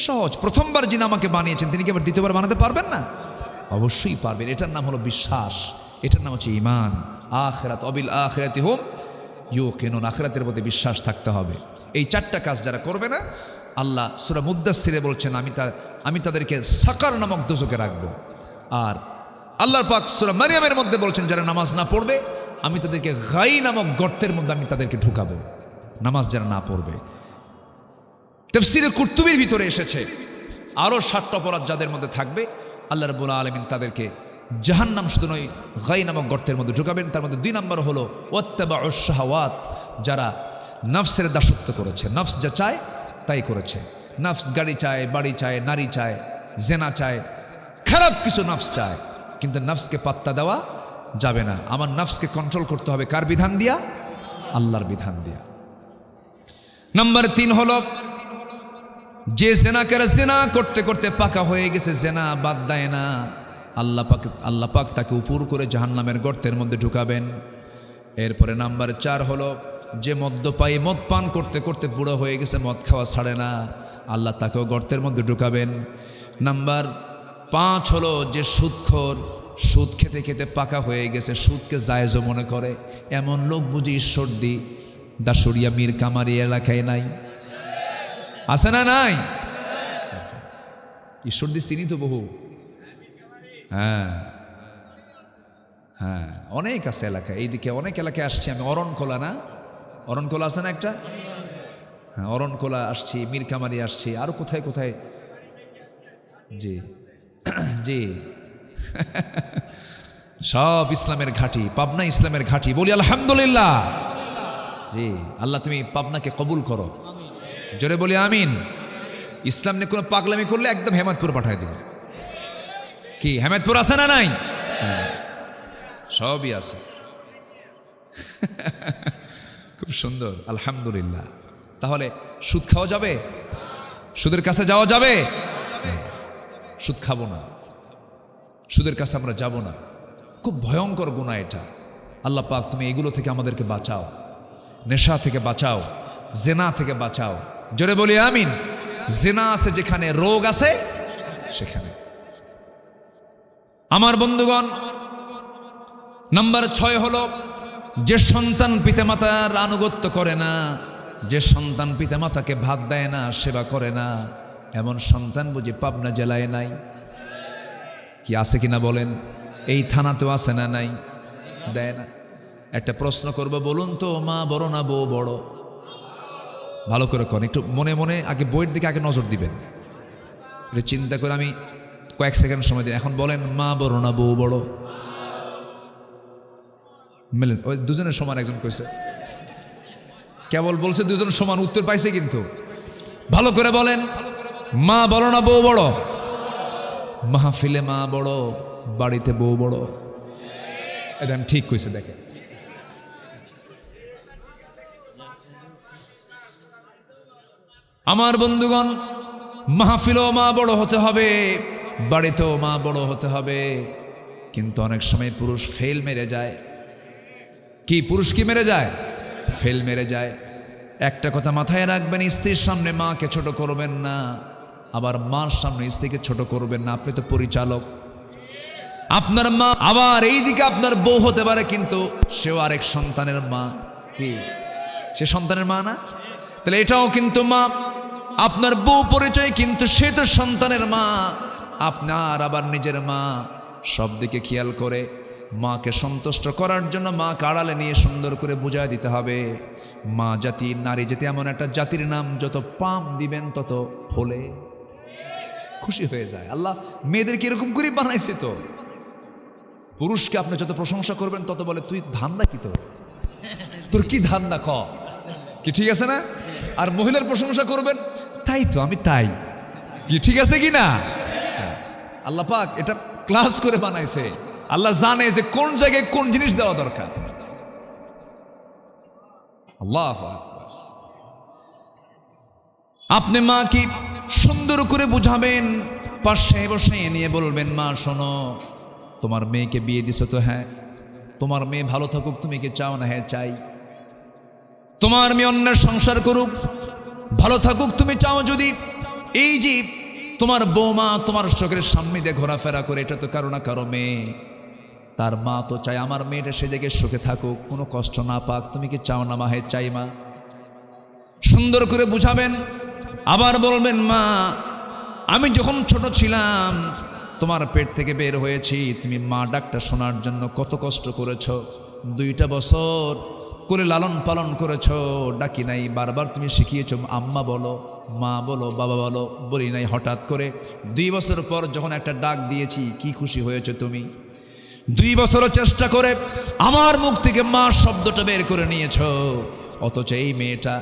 সহজ। প্রথমবার যিনি আমাকে বানিয়েছেন তিনি কি আবার দ্বিতীয়বার বানাতে পারবেন না? অবশ্যই পারবেন। এটার নাম হলো বিশ্বাস, এটার নাম হচ্ছে ঈমান। আখিরাত অবিল আখিরাতি হুম ইউকিনুন, আখিরাতের প্রতি বিশ্বাস থাকতে হবে। এই 4টা কাজ যারা করবে না, আল্লাহ সূরা মুদ্দাসসিরে বলছেন আমি তাদেরকে সাকার নামক দোজখে রাখবো। আর আল্লাহর পাক সূরা মারইয়ামের মধ্যে বলছেন যারা নামাজ না পড়বে আমি তাদেরকে গাই নামক গর্তের মধ্যে আমি তাদেরকে ঢুকাবো, নামাজ যারা না পড়বে। তাফসীরে কুরতুবীর ভিতরে এসেছে আরও 7টা অপরাধ যাদের মধ্যে থাকবে আল্লাহ রাব্বুল আলামিন তাদেরকে জাহান্নাম শুধু নয় গাই নামক গর্তের মধ্যে ঢুকাবেন। তার মধ্যে 2 নম্বর হলো ওয়াত্তাবাউশ শাহাওয়াত, যারা নফসের দাসত্ব করেছে, নফস যা চায় তাই করেছে। নফস গাড়ি চায়, বাড়ি চায়, নারী চায়, জেনা চায়, খারাপ কিছু নফস চায়, কিন্তু নফসকে পাত্তা দেওয়া যাবে না। আমার নফসকে কন্ট্রোল করতে হবে কার বিধান দিয়া? আল্লাহর বিধান দিয়া। নাম্বার 3 হলো যে জেনাকার জেনা করতে করতে পাকা হয়ে গেছে, জেনা বাদ দেয় না, আল্লাহ পাক তাকে উপর করে জাহান্নামের গর্তের মধ্যে ঢুকাবেন। এরপরে নাম্বার 4 হলো যে মদ্যপায়ী, মদ পান করতে করতে বুড়ো হয়ে গেছে, মদ খাওয়া ছাড়ে না, আল্লাহ তাকেও গর্তের মধ্যে ঢুকাবেন। নাম্বার 5 হলো যে সুদখোর, সুদ খেতে খেতে পাকা হয়ে গেছে, সুদকে জায়েজও মনে করে, এমন লোক বুঝি ঈশ্বরদী দাসুরিয়া মীর কামারি এলাকায় নাই? আছে না নাই? ঈশ্বরদী চিনি তো বহু, হ্যাঁ হ্যাঁ অনেক আছে এলাকা, এইদিকে অনেক এলাকায় আসছি আমি। অরণখোলা না, অরণখোলা আছে না একটা? হ্যাঁ অরণখোলা আসছি, মীরকামারি আসছি, আরো কোথায় কোথায়। জি জি সব ইসলামের ঘাঁটি, পাবনা ইসলামের ঘাঁটি, বলি আলহামদুলিল্লাহ। জি আল্লাহ তুমি পাবনাকে কবুল করো, জোরে বলি আমিন। ইসলাম নিয়ে কোনো পাগলামি করলে একদম হেমাদপুর পাঠায় দিবে। কি হেমাদপুর আছে না নাই? সবই আছে। খুব সুন্দর, আলহামদুলিল্লাহ। তাহলে সুদ খাওয়া যাবে? সুদের কাছে যাওয়া যাবে? সুদ খাবো না, সুদের কাছে আমরা যাব না। খুব ভয়ঙ্কর গুনাহ এটা। আল্লাহ পাক তুমি এগুলো থেকে আমাদেরকে বাঁচাও, নেশা থেকে বাঁচাও, জেনা থেকে বাঁচাও, জোরে বলি আমিন। জেনা আছে যেখানে, রোগ আছে সেখানে। আমার বন্ধুগণ, নাম্বার 6 হলো যে সন্তান পিতামাতার আনুগত্য করে না, যে সন্তান পিতামাতাকে ভাত দেয় না, সেবা করে না, এমন সন্তান বুঝি পাবনা জেলায় নাই? কি আছে কিনা বলেন? এই থানাতেও আছে না নাই? দেয় না। একটা প্রশ্ন করবো, বলুন তো, মা বড় না বউ বড়? ভালো করে করেন, একটু মনে মনে আগে বইয়ের দিকে আগে নজর দিবেন, এটা চিন্তা করে আমি কয়েক সেকেন্ড সময় দিই। এখন বলেন, মা বড় না বউ বড়? মেলেন ওই দুজনের সমান। একজন কইছে, কেবল বলছে দুজন সমান, উত্তর পাইছে কিন্তু। ভালো করে বলেন, মা বড় না বউ বড়? মাহফিলে মা বড়, বাড়িতে বউ বড়। এটা আমি ঠিক কইছে, দেখেন। আমার বন্ধুগণ, মাহফিলেও মা বড় হতে হবে, বাড়িতেও মা বড় হতে হবে। কিন্তু অনেক সময় পুরুষ ফেল মেরে যায়। কি পুরুষ কি মেরে যায়? ফেল মেরে যায়। একটা কথা মাথায় রাখবেন, স্ত্রীর সামনে মাকে ছোট করবেন না, আবার মার সামনে স্ত্রীকে ছোট করবেন না। আপনি তো পরিচালক, আপনার মা, আবার এইদিকে আপনার বউ হতে পারে, কিন্তু সেও আরেক সন্তানের মা। কি সে সন্তানের মা না? তাহলে এটাও কিন্তু মা, আপনার বউ পরিচয়, কিন্তু সে তো সন্তানের মা, আপনার আবার নিজের মা। সব দিকে খেয়াল করে মাকে সন্তুষ্ট করার জন্য মাকে আড়ালে নিয়ে সুন্দর করে বুঝায় দিতে হবে। মা জাতি, নারী জাতি এমন একটা জাতির নাম, যত পাম দিবেন তত ফলে খুশি হয়ে যায়। আল্লাহ মেয়েদেরকে এরকম করে বানাইছে। তো পুরুষকে আপনি যত প্রশংসা করবেন তত বলে তুই ধান্দা কি, তোর কি ধান্দা, কি ঠিক আছে না? আর মহিলার প্রশংসা করবেন, তাই তো আমি তাই, কি ঠিক আছে কি না? আল্লাহ পাক এটা ক্লাস করে বানাইছে। আল্লাহ জানে যে কোন জায়গায় কোন জিনিস দেওয়া দরকার। আল্লাহ আপনি মা কি সুন্দর করে বুঝাবেন, পাশে বসে নিয়ে বলবেন, মা শোনো, তোমার মেয়েকে বিয়ে দিছো তো? হ্যাঁ। তোমার মেয়ে ভালো থাকুক তুমি কি চাও না? হ্যাঁ চাই। তোমার মেয়ে অন্যের সংসার করুক, ভালো থাকুক তুমি চাও যদি? এই যে তোমার বৌমা তোমার চোখের সামনে দিয়ে ঘোরাফেরা করে, এটা তো কারো না কারো মেয়ে, তার মা তো চায় আমার মেয়েটা সে জায়গায় সুখে থাকুক, কোনো কষ্ট না পাক। তুমি কি চাও না? মা হ্যাঁ চাই মা। সুন্দর করে বুঝাবেন। আবার বলবেন, মা আমি যখন ছোট ছিলাম তোমার পেট থেকে বের হয়েছি, তুমি মা ডাকটা শোনার জন্য কত কষ্ট করেছ, 2টা বছর করে লালন পালন করেছ, ডাকি নাই, বারবার তুমি শিখিয়েছ আম্মা বলো, মা বলো, বাবা বলো, বলি নাই। হঠাৎ করে 2 বছর পর যখন একটা ডাক দিয়েছি, কি খুশি হয়েছে তুমি? 2 বছরও চেষ্টা করে আমার মুখ থেকে মা শব্দটা বের করে নিয়েছ। অথচ এই মেয়েটা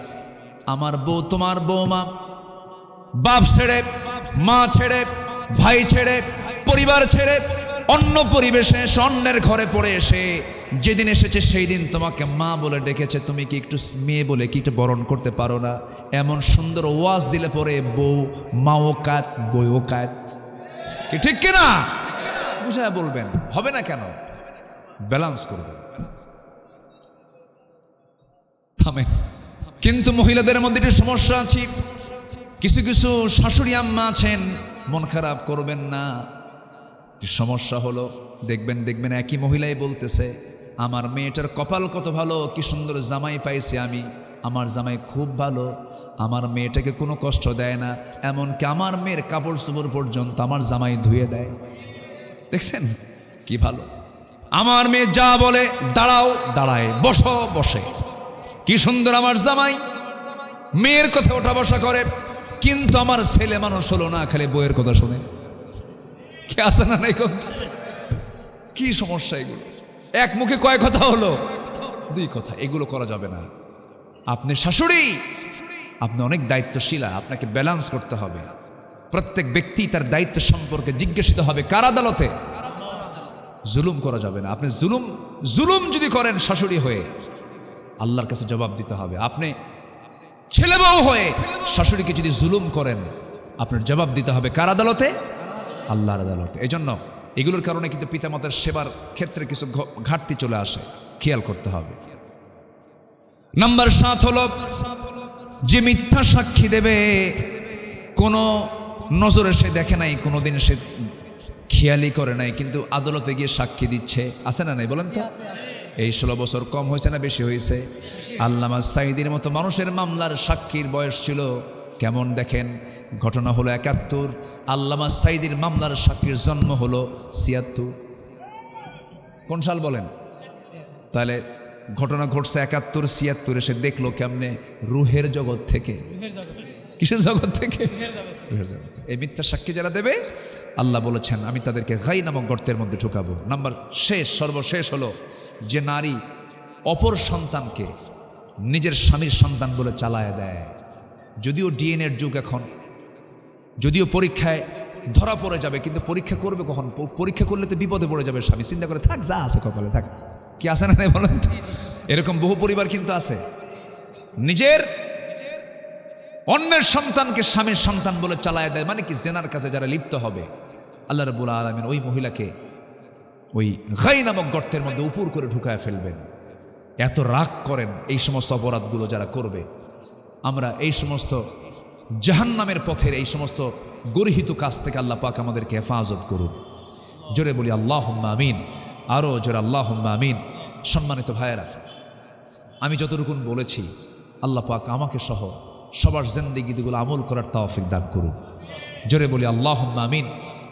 আমার বউ, তোমার বৌমা, বাপ ছেড়ে, মা ছেড়ে, ভাই ছেড়ে, পরিবার ছেড়ে অন্য পরিবেশে এসে, অন্যের ঘরে পড়ে এসে যেদিন এসেছে সেই দিন তোমাকে মা বলে ডেকেছে। তুমি কি একটু মেয়ে বলে কি একটু বরণ করতে পারো না? এমন সুন্দর ওয়াজ দিলে পরে বউ মাও কাত, বইও কাত, কি ঠিক কিনা? বুঝায় বলবেন, হবে না কেন? ব্যালেন্স করবেন, থামেন। কিন্তু মহিলাদের মধ্যে একটু সমস্যা আছে। কিছু কিছু শাশুড়ি আম্মা আছেন, মন খারাপ করবেন না। সমস্যা হলো, দেখবেন একই মহিলাই বলতেছে, আমার মেয়েটার কপাল কত ভালো, কি সুন্দর জামাই পাইছি আমি, আমার জামাই খুব ভালো, আমার মেয়েটাকে কোনো কষ্ট দেয় না, এমনকি আমার মেয়ের কাপড় চোপড় পর্যন্ত আমার জামাই ধুয়ে দেয়। দেখছেন কি ভালো? আমার মেয়ে যা বলে দাঁড়াও দাঁড়ায়, বসো বসে, কি সুন্দর আমার জামাই, মেয়ের কথা ওঠা বসা করে। কিন্তু আমার ছেলে মানুষ হলো না, খালি বইয়ের কথা শোনে। কি আছে না নাই? কি সমস্যা এগুলো? এক মুখে কয় কথা হলো, 2 কথা। এগুলো করা যাবে না। আপনি শাশুড়ি, আপনি অনেক দায়িত্বশীলা, আপনাকে ব্যালেন্স করতে হবে। প্রত্যেক ব্যক্তি তার দায়িত্ব সম্পর্কে জিজ্ঞাসিত হবে কার আদালতে? জুলুম করা যাবে না। আপনি জুলুম যদি করেন শাশুড়ি হয়ে, আল্লাহর কাছে জবাব দিতে হবে। আপনি ছেলে বউ হয়ে শাশুড়িকে যদি জুলুম করেন, আপনার জবাব দিতে হবে কার আদালতে? আল্লাহর আদালতে। এই জন্য এগুলোর কারণে কিন্তু পিতামাতার সেবার ক্ষেত্রে কিছু ঘাটতি চলে আসে, খেয়াল করতে হবে। নাম্বার 7 হলো, যে মিথ্যা সাক্ষী দেবে, কোনো নজরে সে দেখে নাই, কোনোদিন সে খেয়ালই করে নাই, কিন্তু আদালতে গিয়ে সাক্ষী দিচ্ছে। আছে না নাই বলেন তো? এই 16 বছর কম হয়েছে না বেশি হয়েছে? আল্লামা সাঈদীর মতো মানুষের মামলার সাক্ষীর বয়স ছিল কেমন দেখেন। ঘটনা হলো 71, আল্লামা সাঈদীর মামলার সাক্ষীর জন্ম হলো 76। কোন সাল বলেন? তাহলে ঘটনা ঘটছে 71, 76 সে দেখলো কেমনে? রুহের জগৎ থেকে। কিসের জগৎ থেকে? রুহের জগৎ। এই মিথ্যা সাক্ষী যারা দেবে, আল্লাহ বলেছেন আমি তাদেরকে গাই নামক গর্তের মধ্যে ঢুকাবো। নাম্বার সর্বশেষ হলো, যে নারী অপর সন্তানকে নিজের স্বামীর সন্তান বলে চালায় দেয়। যদিও ডিএনএর যুগ এখন, যদিও পরীক্ষায় ধরা পড়ে যাবে, কিন্তু পরীক্ষা করবে কখন? পরীক্ষা করলে তো বিপদে পড়ে যাবে স্বামী। চিন্তা করে থাক, যা আছে কপালে থাক। কি আছে না বলেন? এরকম বহু পরিবার কিন্তু আছে, নিজের অন্যের সন্তানকে স্বামীর সন্তান বলে চালায় দেয়। মানে কি? জেনার কাছে যারা লিপ্ত হবে, আল্লাহ রাব্বুল আলামিন ওই মহিলাকে ওই গাই নামক গর্তের মধ্যে উপর করে ঢুকায় ফেলবেন। এত রাগ করেন এই সমস্ত অপরাধগুলো যারা করবে। আমরা এই সমস্ত জাহান্নামের পথের এই সমস্ত গর্হিত কাজ থেকে আল্লাহ পাক আমাদেরকে হেফাজত করুন। জোরে বলি আল্লাহুম্মা আমিন, আরও জোরে আল্লাহুম্মা আমিন। সম্মানিত ভাইয়েরা, আমি যতটুকু বলেছি, আল্লাহ পাক আমাকে সহ সবার জিন্দেগিগুলো আমল করার তৌফিক দান করুন। জোরে বলি আল্লাহুম্মা আমিন।